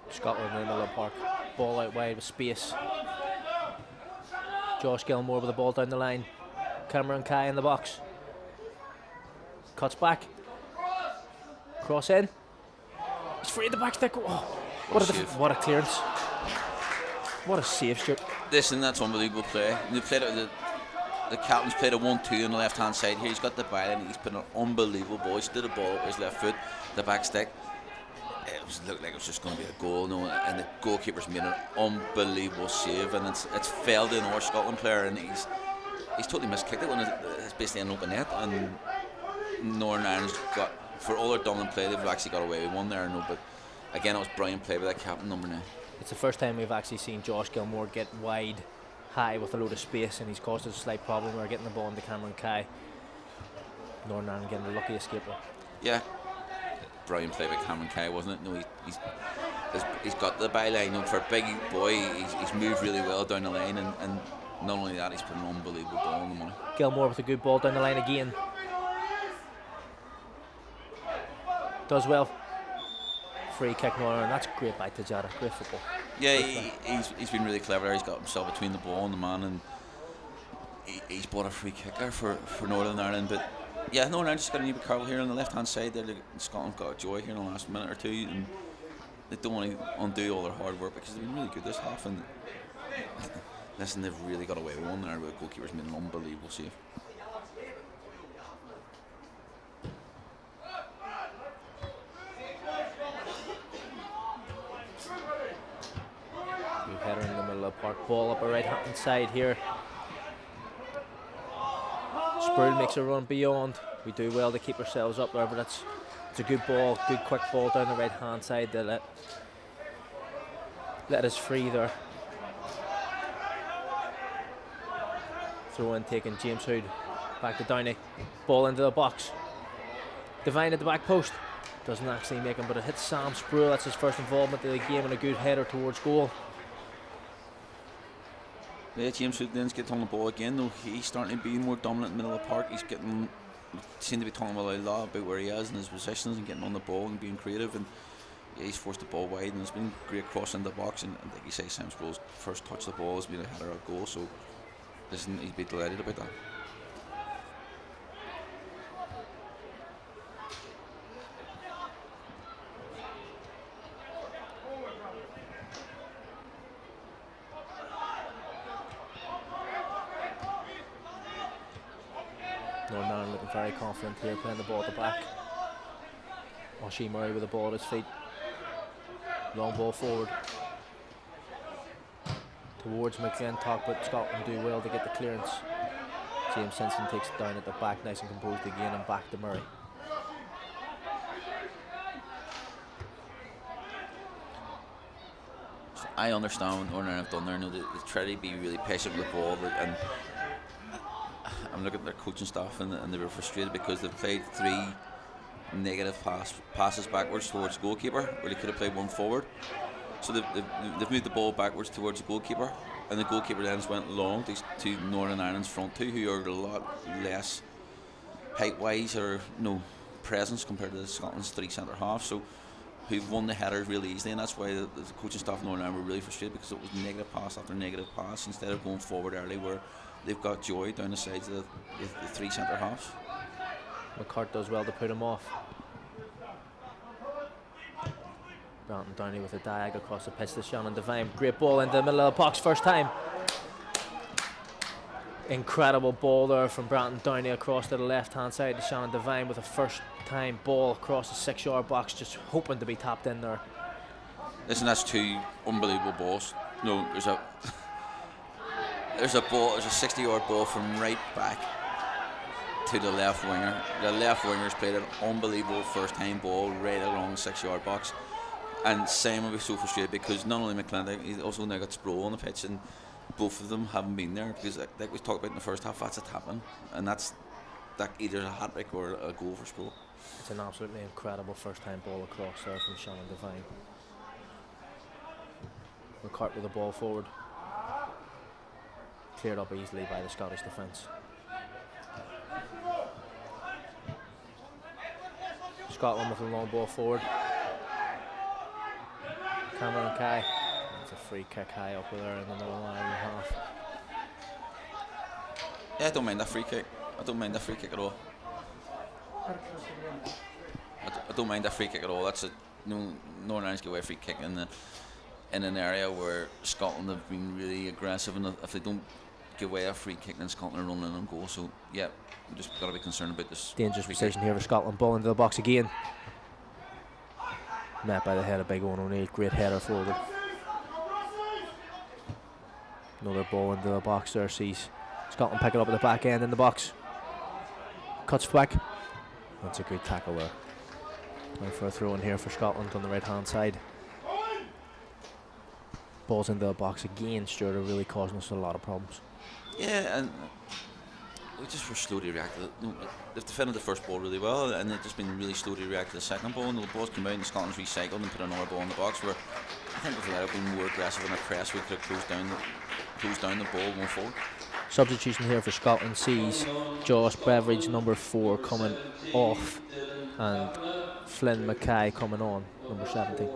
Speaker 2: Scotland in the middle of the park. Ball out wide with space. Josh Gilmore with the ball down the line. Cameron Kai in the box. Cuts back. Cross in. He's free at the back stick. Oh, what a clearance. What a save, Stuart.
Speaker 3: Listen, that's unbelievable play. They played it, the captain's played a 1-2 on the left hand side here. He's got the byline. He's put an unbelievable ball. He stood the ball with his left foot, the back stick. It looked like it was just going to be a goal, and the goalkeeper's made an unbelievable save, and it's failed in our Scotland player, and he's totally miskicked it when it's basically an open net, and Northern Ireland's got, for all their dominant play, they've actually got away with one there, but again, it was brilliant play by that captain, number 9.
Speaker 2: It's the first time we've actually seen Josh Gilmore get wide, high with a load of space, and he's caused us a slight problem. We're getting the ball into Cameron Kai. Northern Ireland getting the lucky escape.
Speaker 3: Yeah. Brilliant play by Cameron Kai, wasn't it? No, he's got the byline. For a big boy, he's moved really well down the line, and not only that, he's put an unbelievable ball on the money.
Speaker 2: Gilmore with a good ball down the line again. Does well. Free kick Northern, and that's great by Tajada. Great football.
Speaker 3: Yeah, he's been really clever there. He's got himself between the ball and the man, and he's bought a free kick there for Northern Ireland, but yeah, Northern Ireland just got a new bit careful here on the left hand side there. Scotland got a joy here in the last minute or two, and they don't want to undo all their hard work because they've been really good this half, and listen, they've really got away with one there, but the goalkeeper's made an unbelievable save.
Speaker 2: Ball up our right hand side here. Sproul makes a run beyond. We do well to keep ourselves up there, but it's a good ball, good quick ball down the right hand side to let us free there. Throw in taking James Hood. Back to Downey. Ball into the box. Devine at the back post. Doesn't actually make him, but it hits Sam Sproul. That's his first involvement in the game and a good header towards goal.
Speaker 3: Yeah, James Hood then's getting on the ball again, though he's starting to be more dominant in the middle of the park. He's getting, seem to be talking a lot about where he is and his positions and getting on the ball and being creative. And yeah, he's forced the ball wide and it's been great cross in the box. And like you say, Sam Sproul's first touch of the ball has been a header or goal, so he'd be delighted about that.
Speaker 2: Northern Ireland looking very confident here, playing the ball at the back. Oshie Murray with the ball at his feet. Long ball forward towards McGlintock, but Scotland do well to get the clearance. James Simpson takes it down at the back, nice and composed again, and back to Murray.
Speaker 3: So I understand what Northern Ireland have done there. They try to be really patient with the ball, and I'm looking at their coaching staff and they were frustrated because they've played 3 negative passes backwards towards the goalkeeper where they could have played one forward. So they've moved the ball backwards towards the goalkeeper, and the goalkeeper then went long to Northern Ireland's front 2, who are a lot less height-wise or no presence compared to Scotland's 3 centre halves. So who've won the headers really easily, and that's why the coaching staff of Northern Ireland were really frustrated, because it was negative pass after negative pass instead of going forward early where they've got joy down the sides of the 3 centre halves.
Speaker 2: McCart does well to put him off. Branton Downey with a diag across the pitch to Shannon Devine. Great ball into the middle of the box first time. Incredible ball there from Branton Downey across to the left hand side to Shannon Devine with a first time ball across the 6-yard box, just hoping to be tapped in there.
Speaker 3: Listen, that's 2 unbelievable balls. No, there's a ball, there's a 60-yard ball from right back to the left winger. The left winger's played an unbelievable first-time ball right along the 6-yard box. And Simon will be so frustrated because not only McClintock, he's also now got Sproul on the pitch, and both of them haven't been there because, like we talked about in the first half, that's a tap-in, and that either a hat-trick or a goal for Sproul.
Speaker 2: It's an absolutely incredible first-time ball across there from Shannon Devine. McCart with the ball forward. Cleared up easily by the Scottish defence. Scotland with a long ball forward. Cameron Kai. It's a free kick high up there in the Northern Ireland half.
Speaker 3: Yeah, I don't mind that free kick. I don't mind that free kick at all. I don't mind that free kick at all. That's Northern Ireland's give away a free kick in an area where Scotland have been really aggressive, and if they don't give away a free kick, then Scotland are running on goal. So yeah, we just got to be concerned about this.
Speaker 2: Dangerous position here for Scotland. Ball into the box again. Met by the head of Big Owen O'Neill. Great header forward. Another ball into the box there. Sees Scotland pick it up at the back end in the box. Cuts back. That's a good tackle there. Now for a throw in here for Scotland on the right hand side. Balls into the box again. Stuart are really causing us a lot of problems.
Speaker 3: Yeah, and we just were slow to react to it. They've defended the first ball really well, and they've just been really slow to react to the second ball. And the balls come out, and Scotland's recycled and put another ball in the box. Where I think if we had been more aggressive in our press, we could have closed down the ball going forward.
Speaker 2: Substitution here for Scotland sees Josh Beveridge, number 4, coming off, and Flynn Mackay coming on, number 17.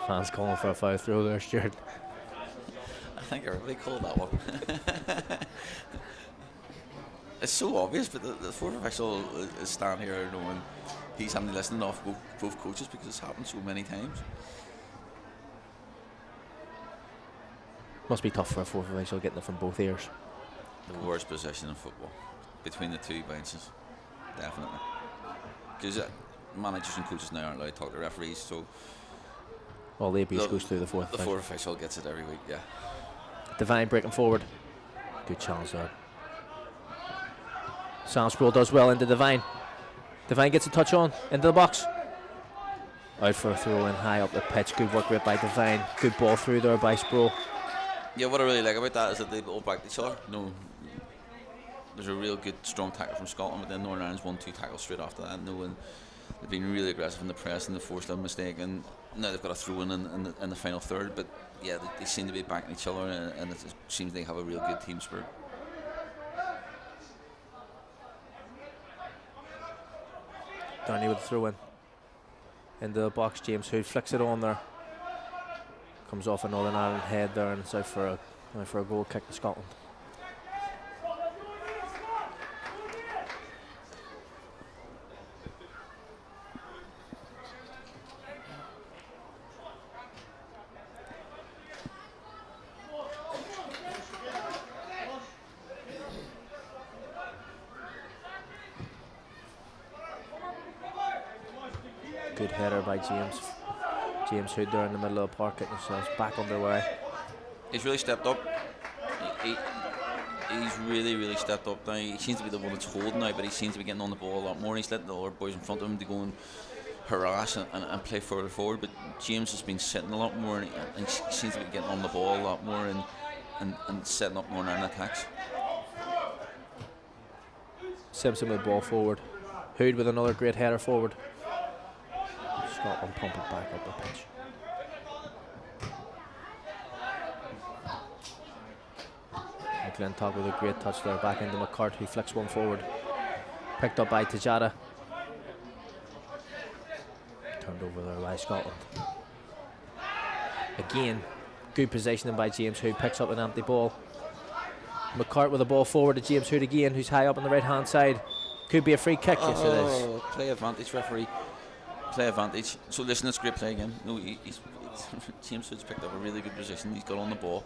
Speaker 2: Fans calling for a foul throw there, Stuart.
Speaker 3: I think everybody called that one. It's so obvious, but the fourth official is standing here knowing he's having to listen off both coaches because it's happened so many times.
Speaker 2: Must be tough for a fourth official getting it from both ears.
Speaker 3: The worst position in football, between the two benches, definitely. Because managers and coaches now aren't allowed to talk to referees, so
Speaker 2: all the abuse goes through the fourth official.
Speaker 3: The fourth official gets it every week, yeah.
Speaker 2: Devine breaking forward. Good challenge there. Sam Sproul does well into Devine. Devine gets a touch on, into the box. Out for a throw in high up the pitch. Good work rate by Devine. Good ball through there by Sproul.
Speaker 3: Yeah, what I really like about that is that they all back each other. No, there's a real good strong tackle from Scotland, but then Northern Ireland's 1-2 tackle straight after that. No, and they've been really aggressive in the press and they forced a mistake, and now they've got a throw in the final third. But yeah, they seem to be backing each other, and it seems they have a real good team spirit.
Speaker 2: Downey with the throw in. Into the box, James Hood flicks it on there. Comes off a Northern Ireland head there, and it's out for a goal kick to Scotland. Good header by James Hood there in the middle of the park, getting themselves back underway.
Speaker 3: He's really stepped up. He's really stepped up now. He seems to be the one that's holding now, but he seems to be getting on the ball a lot more. He's letting the other boys in front of him to go and harass and play further forward. But James has been sitting a lot more, and he seems to be getting on the ball a lot more and setting up more Ireland attacks.
Speaker 2: Simpson with the ball forward. Hood with another great header forward. Scotland pump it back up the pitch. McClintock with a great touch there, back into McCart, who flicks one forward. Picked up by Tejada. Turned over there by Scotland. Again, good positioning by James Hood, picks up an empty ball. McCart with the ball forward to James Hood again, who's high up on the right hand side. Could be a free kick. Yes, it is.
Speaker 3: Play advantage, referee. Play advantage. So listen, it's great play again. No, James Hood's picked up a really good position. He's got on the ball.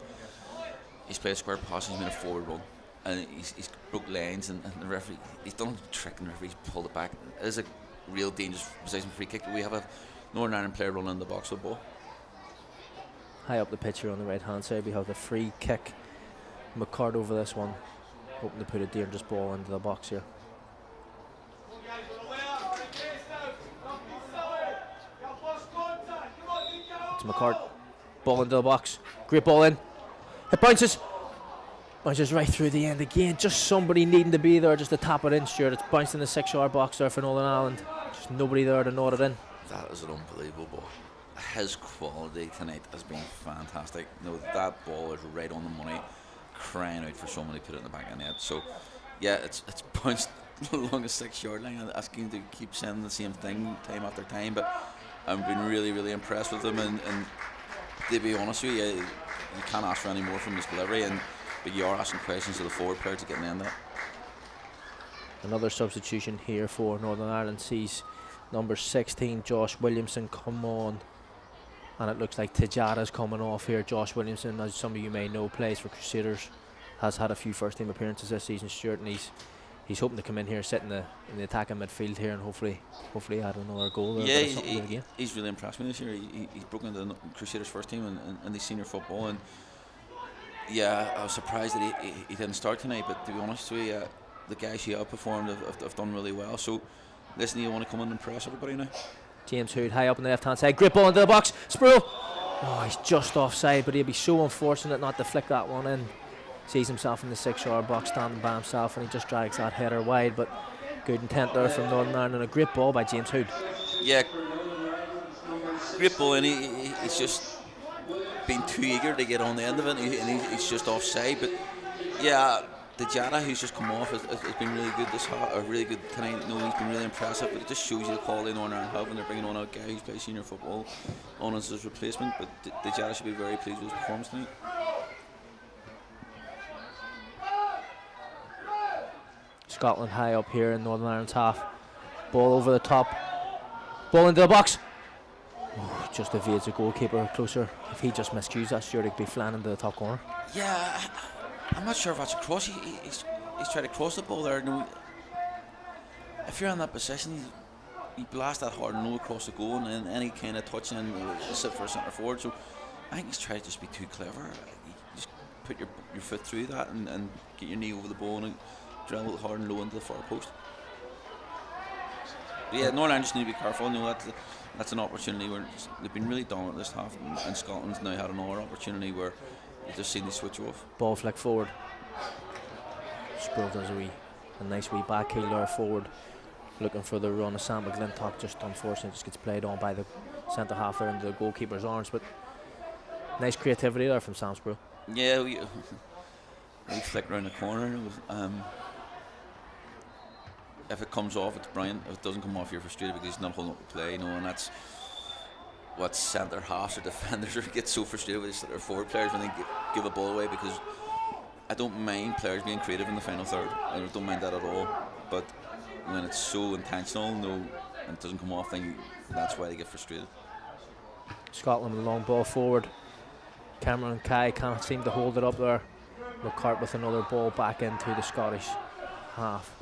Speaker 3: He's played a square pass. He's made a forward run, and he's broke lanes. And the referee, he's done a trick, and the referee's pulled it back. It is a real dangerous position free kick. We have a Northern Ireland player running in the box with the ball.
Speaker 2: High up the pitch here on the right hand side, we have the free kick. McCart over this one, hoping to put a dangerous ball into the box here. It's McCart, ball into the box, great ball in, it bounces right through the end again. Just somebody needing to be there just to tap it in. Stuart, it's bounced in the 6-yard box there for Northern Ireland. Just nobody there to nod it in.
Speaker 3: That is an unbelievable ball. His quality tonight has been fantastic. No, that ball is right on the money, crying out for somebody to put it in the back of the net. So yeah, it's bounced along the 6-yard line, and asking to keep saying the same thing time after time. But I've been really impressed with him, and to be honest with you, you can't ask for any more from his delivery, but you are asking questions to the forward player to get an end of it.
Speaker 2: Another substitution here for Northern Ireland sees number 16 Josh Williamson come on, and it looks like Tejada's coming off here. Josh Williamson, as some of you may know, plays for Crusaders, has had a few first team appearances this season, Stuart, and he's hoping to come in here, sit in the attacking midfield here, and hopefully add another goal there.
Speaker 3: Yeah, he's really impressed me this year. He's broken into the Crusaders first team in the senior football, and yeah, I was surprised that he didn't start tonight. But to be honest with you, the guys he outperformed have done really well. So listen, you want to come in and impress everybody now.
Speaker 2: James Hood high up on the left hand side, great ball into the box. Sproul, oh, he's just offside, but he'll be so unfortunate not to flick that one in. Sees himself in the 6-yard box, standing by himself, and he just drags that header wide. But good intent there from Northern Ireland, and a great ball by James Hood.
Speaker 3: Yeah, great ball, and he's just been too eager to get on the end of it, and he's just offside. But yeah, the Jada, who's just come off, has been really good really good tonight. No, he's been really impressive. But it just shows you the quality Northern Ireland have when they're bringing on a guy who's played senior football on as his replacement. But the Jada should be very pleased with his performance tonight. Scotland
Speaker 2: high up here in Northern Ireland's half. Ball over the top. Ball into the box. Oh, just evades the goalkeeper closer. If he just miscues that, sure, he'd be flying into the top corner.
Speaker 3: Yeah, I'm not sure if that's a cross. He's tried to cross the ball there. No, if you're in that position, you blast that hard and low across the goal, and then any kind of touch in will sit for a centre forward. So I think he's tried to just be too clever. You just put your foot through that and get your knee over the ball and drill it hard and low into the far post. But yeah, Northern Ireland just need to be careful. You know, that's an opportunity where they've been really dominant this half, and Scotland's now had another opportunity where they've just seen the switch off.
Speaker 2: Ball flick forward. Sproul does a nice wee back heel there forward, looking for the run of Sam McGlintock. Just unfortunately just gets played on by the centre half there into the goalkeeper's arms, but nice creativity there from Sam Sproul.
Speaker 3: Yeah, we flick round the corner. If it comes off, it's brilliant. If it doesn't come off, you're frustrated because he's not holding up the play, you know, and that's what centre halves or defenders get so frustrated with their forward players when they give a ball away, because I don't mind players being creative in the final third. I don't mind that at all. But when it's so intentional, and it doesn't come off, then that's why they get frustrated.
Speaker 2: Scotland with a long ball forward. Cameron Kai can't seem to hold it up there. McCart with another ball back into the Scottish half.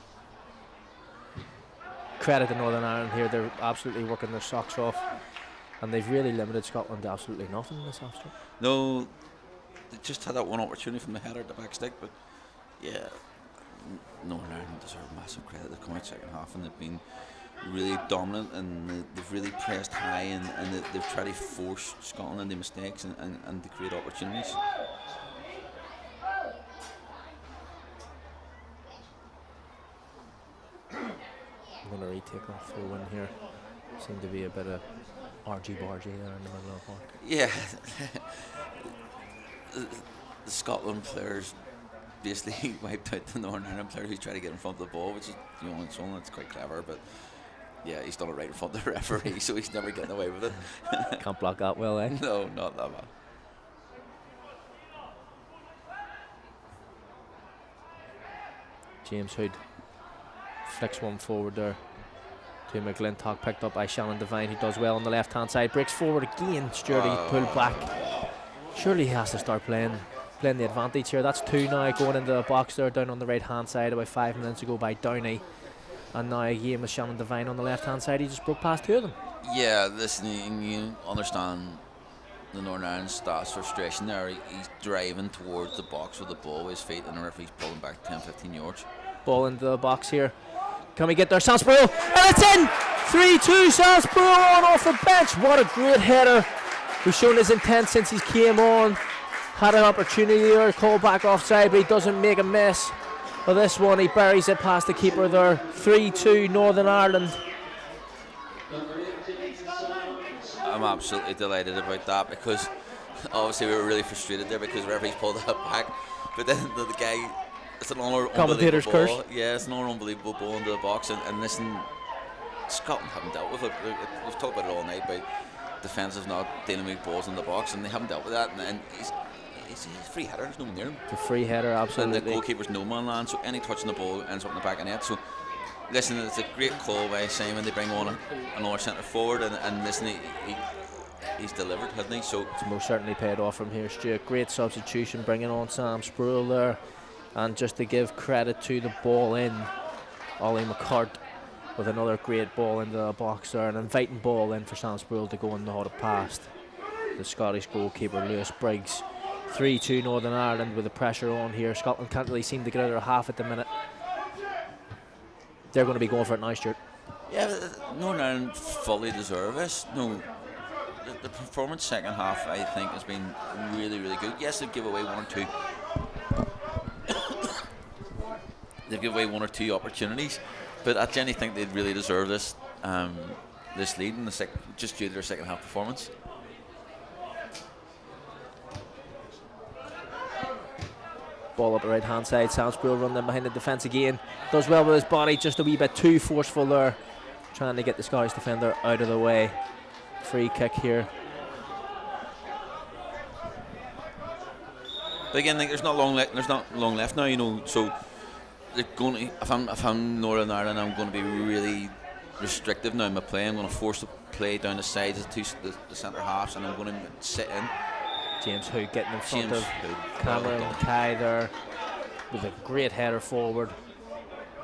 Speaker 2: Credit to Northern Ireland here, they're absolutely working their socks off, and they've really limited Scotland to absolutely nothing in this half.
Speaker 3: No, they just had that one opportunity from the header at the back stick, but yeah, Northern Ireland deserve massive credit. They've come out second half and they've been really dominant, and they've really pressed high, and they've tried to force Scotland into mistakes and to create opportunities.
Speaker 2: I'm going to retake off through win here. Seemed to be a bit of argy-bargy there in the middle of the park.
Speaker 3: Yeah, the Scotland players basically wiped out the Northern Ireland player who tried to get in front of the ball, which is, you know, it's one that's quite clever, but yeah, he's done it right in front of the referee, so he's never getting away with it.
Speaker 2: Can't block that well, eh?
Speaker 3: No, not that bad.
Speaker 2: James Hood flicks one forward there to McGlintock, picked up by Shannon Devine, who does well on the left hand side, breaks forward again. Sturdy pulled back. Surely he has to start playing the advantage here. That's two now going into the box there down on the right hand side about 5 minutes ago by Downey, and now again with Shannon Devine on the left hand side. He just broke past two of them.
Speaker 3: Yeah, listen, you understand the Northern Ireland staff's frustration there. He's driving towards the box with the ball with his feet, and the referee's pulling back 10-15 yards.
Speaker 2: Ball into the box here. Can we get there? Sam Sproul, and it's in! 3-2, Sam Sproul on off the bench. What a great header. He's shown his intent since he came on. Had an opportunity there, called back offside, but he doesn't make a mess. But this one, he buries it past the keeper there. 3-2, Northern Ireland.
Speaker 3: I'm absolutely delighted about that, because obviously we were really frustrated there because the referee's pulled that back. But then the guy, it's another
Speaker 2: commentator's curse.
Speaker 3: Yeah, it's another unbelievable ball into the box, and listen, Scotland haven't dealt with it. We've talked about it all night about defensive not dealing with balls in the box, and they haven't dealt with that. And he's a free header, there's no one near him.
Speaker 2: It's a free header, absolutely.
Speaker 3: And the goalkeeper's no man land, so any touch on the ball ends up in the back of net. So listen, it's a great call by Simon. They bring on another centre forward, and listen, he's delivered, hasn't he? So
Speaker 2: it's most certainly paid off from here, Stuart. Great substitution, bringing on Sam Sproul there. And just to give credit to the ball in, Ollie McCart with another great ball into the box there, an inviting ball in for Sam Sproul to go and nod it past the Scottish goalkeeper Lewis Briggs. 3-2 Northern Ireland with the pressure on here. Scotland can't really seem to get out of their half at the minute. They're going to be going for it now, Stuart.
Speaker 3: Yeah, Northern Ireland fully deserve this. No, the performance second half, I think, has been really, really good. Yes, they've given away one or two. They've given away one or two opportunities, but I genuinely think they really deserve this this lead in the just due to their second half performance.
Speaker 2: Ball up the right hand side. Sam Sproul running behind the defence again. Does well with his body, just a wee bit too forceful there, trying to get the Scottish defender out of the way. Free kick here.
Speaker 3: But again, like, there's not long left now, you know. So they're going to, if I'm Northern Ireland, I'm going to be really restrictive now in my play. I'm going to force the play down the sides of the centre halves, and I'm going to sit in.
Speaker 2: James Hood getting in front
Speaker 3: James
Speaker 2: of
Speaker 3: Hood,
Speaker 2: Cameron
Speaker 3: well done.
Speaker 2: Kai there with a great header forward.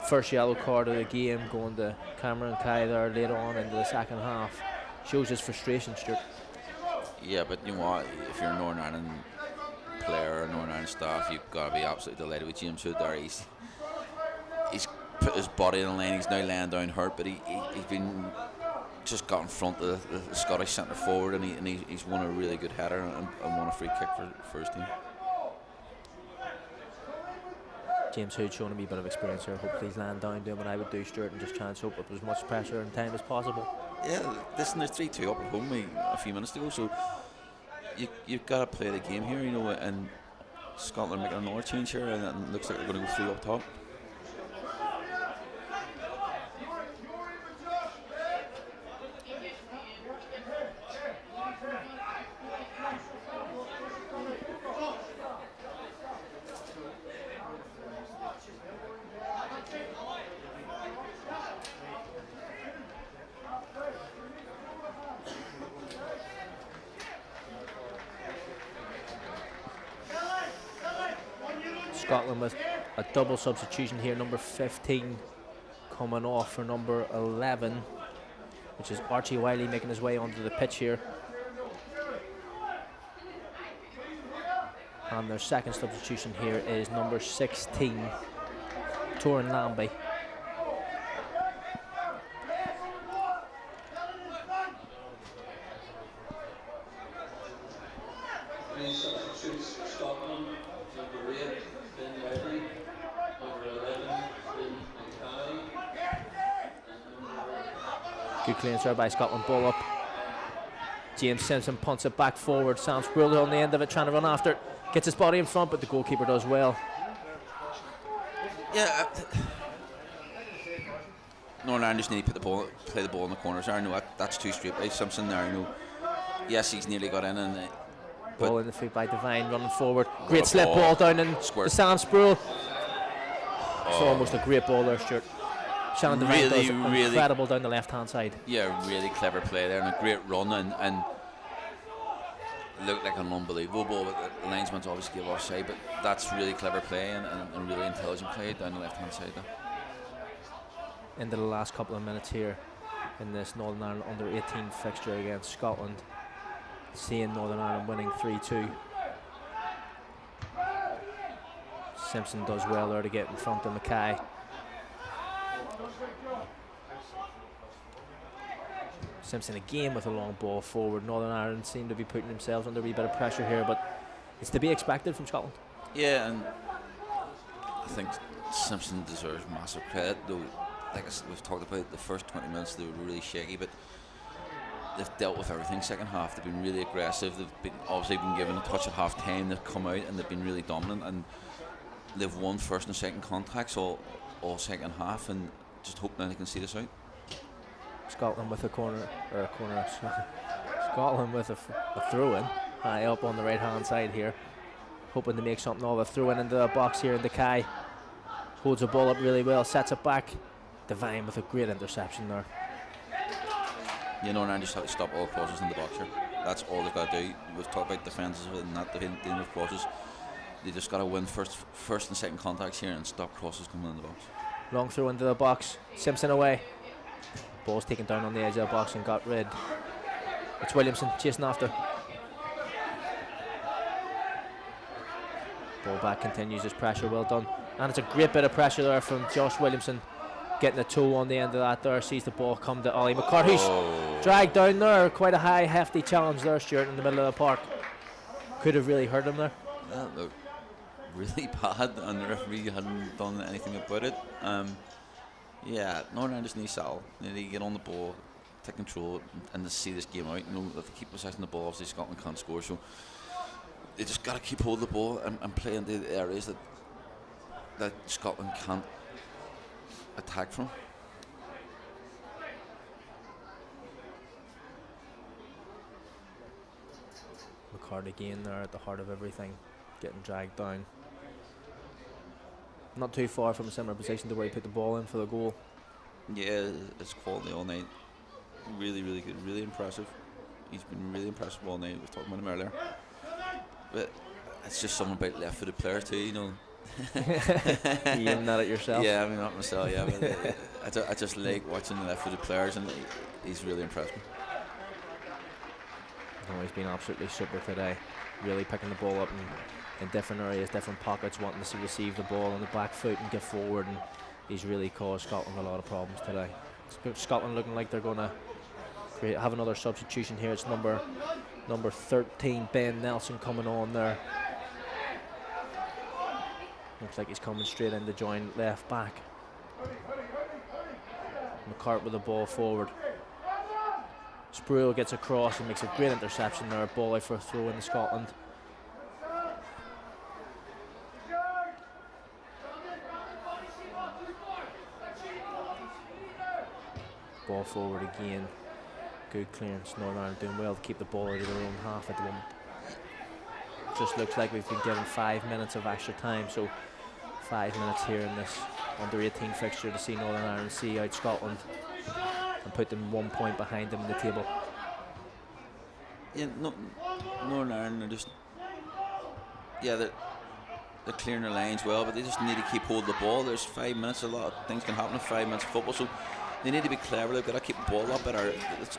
Speaker 2: First yellow card of the game going to Cameron Kai there later on into the second half. Shows his frustration, Stuart.
Speaker 3: Yeah, but you know what? If you're a Northern Ireland player or Northern Ireland staff, you've got to be absolutely delighted with James Hood there. He's put his body in the line. He's now laying down hurt, but he's been just got in front of the Scottish centre forward, and he's won a really good header and won a free kick for his team.
Speaker 2: James Hood showing a wee bit of experience here. Hopefully he's laying down doing what I would do, Stuart, and just try and soak up as much pressure and time as possible.
Speaker 3: Yeah, listen, there's 3-2 up at home a few minutes ago, so you've got to play the game here, you know, and Scotland making another change here, and it looks like they're going to go through up top.
Speaker 2: Scotland with a double substitution here, number 15 coming off for number 11, which is Archie Wiley making his way onto the pitch here. And their second substitution here is number 16, Torin Lambie.
Speaker 1: Three substitutes for Scotland. Number 8, Ben Levy. Number 11, Ben Mackay.
Speaker 2: Good clearance there by Scotland, ball up. James Simpson punts it back forward. Sam Sproul on the end of it, trying to run after it. Gets his body in front, but the goalkeeper does well.
Speaker 3: Yeah, Northern Ireland just need to play the ball in the corners there. I know that's too straight by Simpson there. You know, yes, he's nearly got in, and
Speaker 2: Ball in the feet by Devine, running forward. Great slip
Speaker 3: ball.
Speaker 2: ball down in
Speaker 3: Squirt.
Speaker 2: to Sam Sproul. It's almost a great ball there, Stuart. Shannon Devine does incredible down the left-hand side.
Speaker 3: Yeah, really clever play there, and a great run, and looked like an unbelievable ball, but the linesman's obviously gave offside, but that's really clever play and really intelligent play down the left-hand side there.
Speaker 2: Into the last couple of minutes here in this Northern Ireland under-18 fixture against Scotland. Seeing Northern Ireland winning 3-2. Simpson does well there to get in front of Mackay. Simpson again with a long ball forward. Northern Ireland seem to be putting themselves under a wee bit of pressure here, but it's to be expected from Scotland.
Speaker 3: Yeah, and I think Simpson deserves massive credit, though. Like we've talked about, the first 20 minutes they were really shaky, but they've dealt with everything second half. They've been really aggressive. They've obviously been given a touch at half time. They've come out and they've been really dominant, and they've won first and second contacts all second half, and just hope that they can see this out.
Speaker 2: Scotland with Scotland with a throw-in high up on the right-hand side here, hoping to make something of a throw-in into the box here. And Mackay holds the ball up really well, sets it back. Devine with a great interception there.
Speaker 3: You know, and just have to stop all crosses in the box here. That's all they've got to do. We've talked about defences and not dealing with crosses. They just got to win first and second contacts here and stop crosses coming in the box.
Speaker 2: Long throw into the box. Simpson away. Ball's taken down on the edge of the box and got rid. It's Williamson chasing after. Ball back, continues his pressure, well done. And it's a great bit of pressure there from Josh Williamson. Getting a toe on the end of that there. Sees the ball come to Ollie McCarthy. Dragged down there. Quite a high, hefty challenge there, Stuart, in the middle of the park. Could have really hurt him there.
Speaker 3: That looked really bad, and the referee hadn't done anything about it. Yeah, Northern Ireland just need to settle. They need to get on the ball, take control, and to see this game out. You know, if they keep possessing the ball, obviously Scotland can't score, so they just got to keep hold of the ball and play into the areas that Scotland can't attack from.
Speaker 2: McCarthy again there at the heart of everything, getting dragged down. Not too far from a similar position to where he put the ball in for the goal.
Speaker 3: Yeah, it's quality all night. Really, really good. Really impressive. He's been really impressive all night. We were talking about him earlier. But it's just something about left-footed players too, you know.
Speaker 2: You aiming that at yourself?
Speaker 3: Yeah, I mean, not myself, yeah. But I just like watching the left-footed players, and he's really impressed me.
Speaker 2: Oh, he's been absolutely super today. Really picking the ball up in different areas, different pockets, wanting to receive the ball on the back foot and get forward. And he's really caused Scotland a lot of problems today. Scotland looking like they're going to have another substitution here. It's number 13, Ben Nelson, coming on there. Looks like he's coming straight in to join left back. McCart with the ball forward. Spruill gets across and makes a great interception there. Ball out for a throw into Scotland. Ball forward again. Good clearance. Northern Ireland doing well to keep the ball out of their own half at the moment. Just looks like we've been given 5 minutes of extra time, so 5 minutes here in this under-18 fixture to see Northern Ireland see out Scotland and put them 1 point behind them in the table.
Speaker 3: Yeah, Northern Ireland are just, yeah, they're clearing their lines well, but they just need to keep hold of the ball. There's 5 minutes. A lot of things can happen in 5 minutes of football, so they need to be clever. They've got to keep the ball up.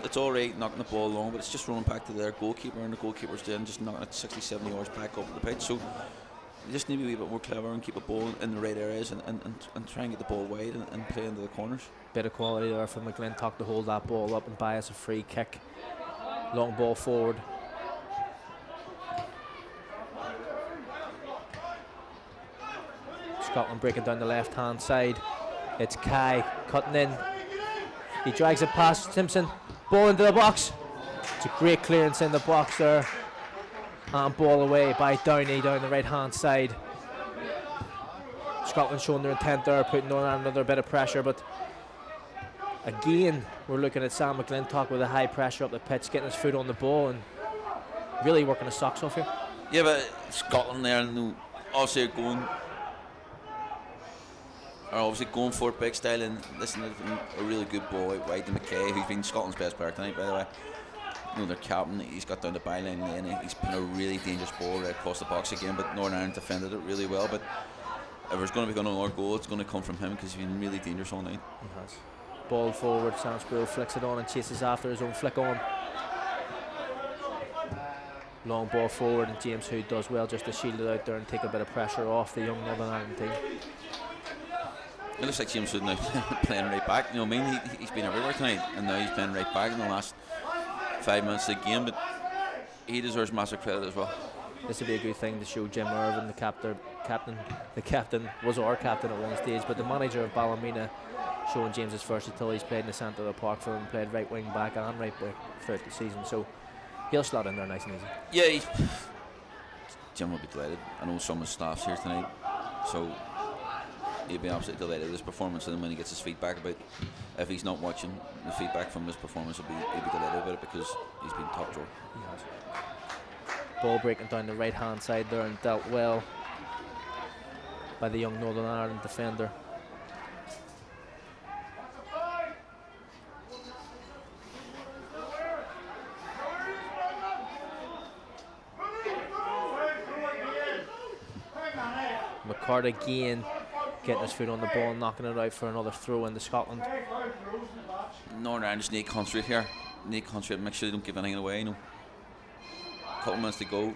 Speaker 3: It's all right knocking the ball along, but it's just running back to their goalkeeper, and the goalkeeper's then just knocking it 60-70 yards back up the pitch. So they just need to be a bit more clever and keep the ball in the right areas and try and get the ball wide and play into the corners.
Speaker 2: Bit of quality there from McGlintock to hold that ball up and buy us a free kick. Long ball forward. Scotland breaking down the left hand side. It's Kai cutting in. He drags it past Simpson. Ball into the box. It's a great clearance in the box there. And ball away by Downey down the right hand side. Scotland showing their intent there, putting on another bit of pressure, but again we're looking at Sam McGlintock with a high pressure up the pitch, getting his foot on the ball and really working his socks off here.
Speaker 3: Yeah, but Scotland there, obviously are going for it big style, and this is a really good ball out wide to McKay, who's been Scotland's best player tonight, by the way. You know, their captain, he's got down the byline and he's put a really dangerous ball right across the box again, but Northern Ireland defended it really well. But if there's going to be another goal, it's going to come from him because he's been really dangerous all night.
Speaker 2: He has. Ball forward, Sam Spruill flicks it on and chases after his own flick on. Long ball forward, and James Hood does well just to shield it out there and take a bit of pressure off the young Northern Ireland team.
Speaker 3: It looks like James Hood now playing right back. You know what I mean? He's been everywhere tonight, and now he's playing right back in the last 5 minutes of the game, but he deserves massive credit as well.
Speaker 2: This would be a good thing to show Jim Irvin, the captain was our captain at one stage, but the manager of Ballymena, showing James his versatility. He's played in the centre of the park for him, played right wing back and right back throughout the season, so he'll slot in there nice and easy.
Speaker 3: Yeah, Jim will be delighted. I know some of his staff's here tonight, so he'll be absolutely delighted with his performance, and then when he gets his feedback about, if he's not watching the feedback from his performance, he'll be delighted about it because he's been top drawer.
Speaker 2: He has. Ball breaking down the right hand side there and dealt well by the young Northern Ireland defender. McCart again getting his foot on the ball and knocking it out for another throw into Scotland.
Speaker 3: Northern Ireland just need to concentrate here. Need to concentrate and make sure they don't give anything away, you know. Couple minutes to go.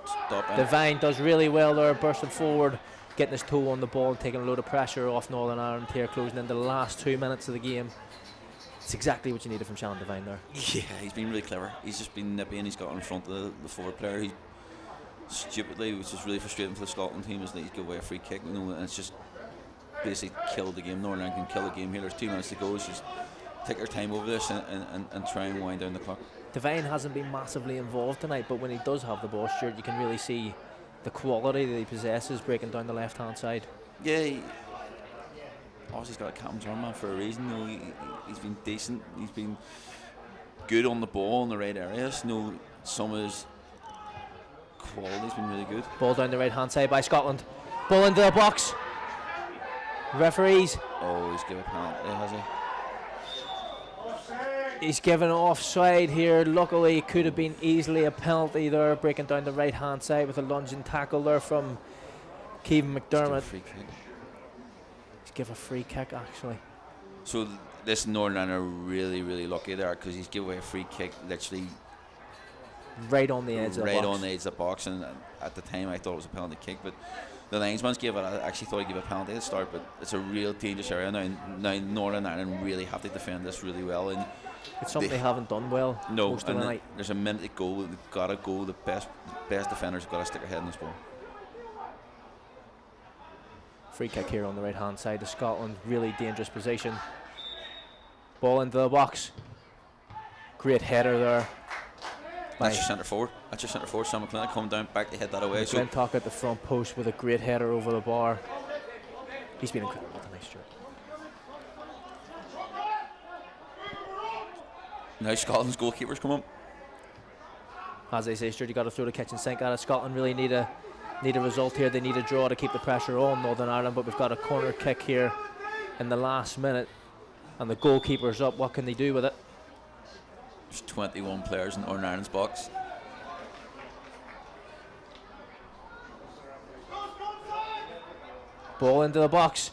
Speaker 3: Stop it.
Speaker 2: Devine does really well there, bursting forward, getting his toe on the ball and taking a load of pressure off Northern Ireland here, closing into the last 2 minutes of the game. It's exactly what you needed from Sean Devine there.
Speaker 3: Yeah, he's been really clever. He's just been nippy and he's got in front of the forward player. He stupidly, which is really frustrating for the Scotland team, is that he's given away a free kick, you know, and it's just basically killed the game. Northern Ireland can kill the game here. There's 2 minutes to go. It's just take their time over this and try and wind down the clock.
Speaker 2: Devine hasn't been massively involved tonight, but when he does have the ball, Stuart, you can really see the quality that he possesses breaking down the left hand side.
Speaker 3: Yeah, obviously he's got a captain's armband for a reason. You know, he's been decent, he's been good on the ball in the right areas. You know, some of his quality's been really good.
Speaker 2: Ball down the right hand side by Scotland. Ball into the box. Referees.
Speaker 3: Oh, he's given a penalty, has he?
Speaker 2: He's given offside here. Luckily, it could have been easily a penalty there, breaking down the right hand side with a lunging tackle there from Kevin McDermott. He's give a free kick actually.
Speaker 3: So this Northern Ireland are really, really lucky there, because he's given away a free kick literally
Speaker 2: right on the edge of the box.
Speaker 3: Right on the edge of the box, and at the time I thought it was a penalty kick, but the linesman gave it. I actually thought he gave a penalty at the start, but it's a real dangerous area now. Northern Ireland really have to defend this really well, and
Speaker 2: it's something they haven't done well.
Speaker 3: No,
Speaker 2: most of the night.
Speaker 3: There's a minute to go. They've got to go. The best defenders have got to stick their head in this ball.
Speaker 2: Free kick here on the right hand side of Scotland. Really dangerous position. Ball into the box. Great header there.
Speaker 3: That's your centre forward. That's your centre forward. Sam McClintock coming down back to head that away.
Speaker 2: McClintock at the front post with a great header over the bar. He's been incredible tonight, Stuart.
Speaker 3: Now Scotland's goalkeepers come up.
Speaker 2: As I say, Stuart, you got to throw the kitchen sink at it. Scotland really need a result here. They need a draw to keep the pressure on Northern Ireland, but we've got a corner kick here in the last minute, and the goalkeeper's up. What can they do with it?
Speaker 3: There's 21 players in Northern Ireland's box.
Speaker 2: Ball into the box.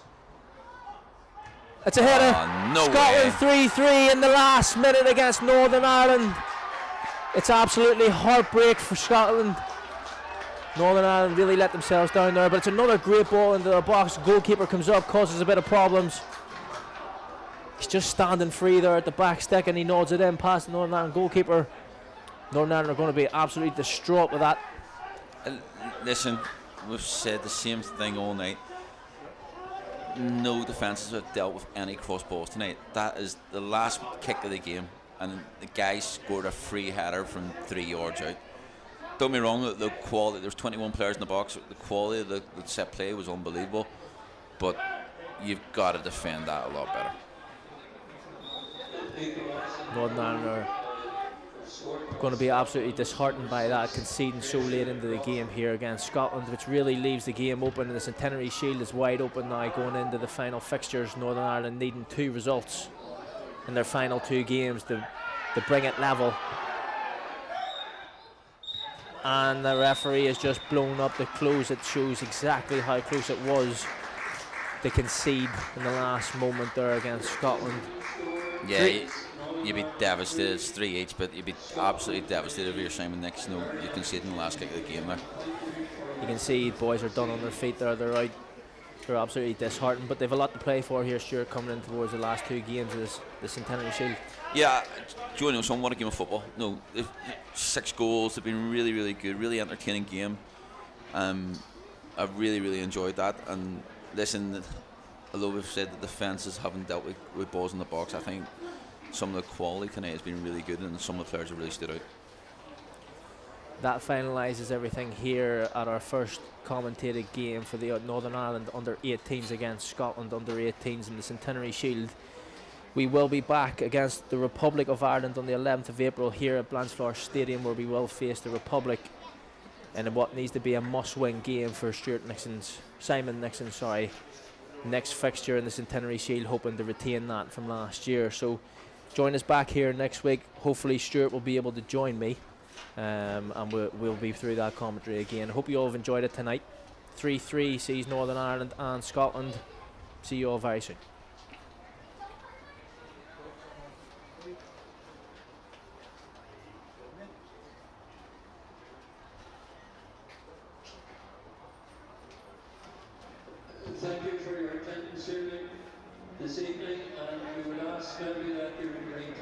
Speaker 2: It's a header.
Speaker 3: No
Speaker 2: Scotland 3-3 in the last minute against Northern Ireland. It's absolutely heartbreak for Scotland. Northern Ireland really let themselves down there, but it's another great ball into the box. Goalkeeper comes up, causes a bit of problems. He's just standing free there at the back stick, and he nods it in past the Northern Ireland goalkeeper. Northern Ireland are going to be absolutely distraught with that.
Speaker 3: Listen, we've said the same thing all night. No defences have dealt with any cross balls tonight. That is the last kick of the game, and the guy scored a free header from 3 yards out. Don't be wrong, the quality, there's 21 players in the box, the quality of the set play was unbelievable, but you've got to defend that a lot better.
Speaker 2: Northern Ireland are going to be absolutely disheartened by that, conceding so late into the game here against Scotland, which really leaves the game open, and the Centenary Shield is wide open now going into the final fixtures. Northern Ireland needing 2 results in their final 2 games to bring it level. And the referee has just blown up the close. It shows exactly how close it was to concede in the last moment there against Scotland.
Speaker 3: Yeah, you'd be devastated. It's 3 each, but you'd be absolutely devastated if you're Simon Nicks. You conceded in the last kick of the game there.
Speaker 2: You can see boys are done on their feet there. They're out. They're absolutely disheartened, but they've a lot to play for here, Stuart, coming in towards the last 2 games of the Centenary Shield.
Speaker 3: Yeah, do you know something? What a game of football. No, 6 goals. They've been really, really good, really entertaining game. I've really, really enjoyed that. And listen, although we've said the defences haven't dealt with balls in the box, I think some of the quality tonight has been really good, and some of the players have really stood out.
Speaker 2: That finalises everything here at our first commentated game for the Northern Ireland under-18s against Scotland under-18s in the Centenary Shield. We will be back against the Republic of Ireland on the 11th of April here at BLACHFLOWER Stadium, where we will face the Republic in what needs to be a must-win game for Simon Nixon's next fixture in the Centenary Shield, hoping to retain that from last year. So join us back here next week. Hopefully Stuart will be able to join me, and we'll be through that commentary again. I hope you all have enjoyed it tonight. 3-3 sees Northern Ireland and Scotland. See you all very soon.
Speaker 1: Thank you for your attendance here this evening, and we would ask maybe that you would remain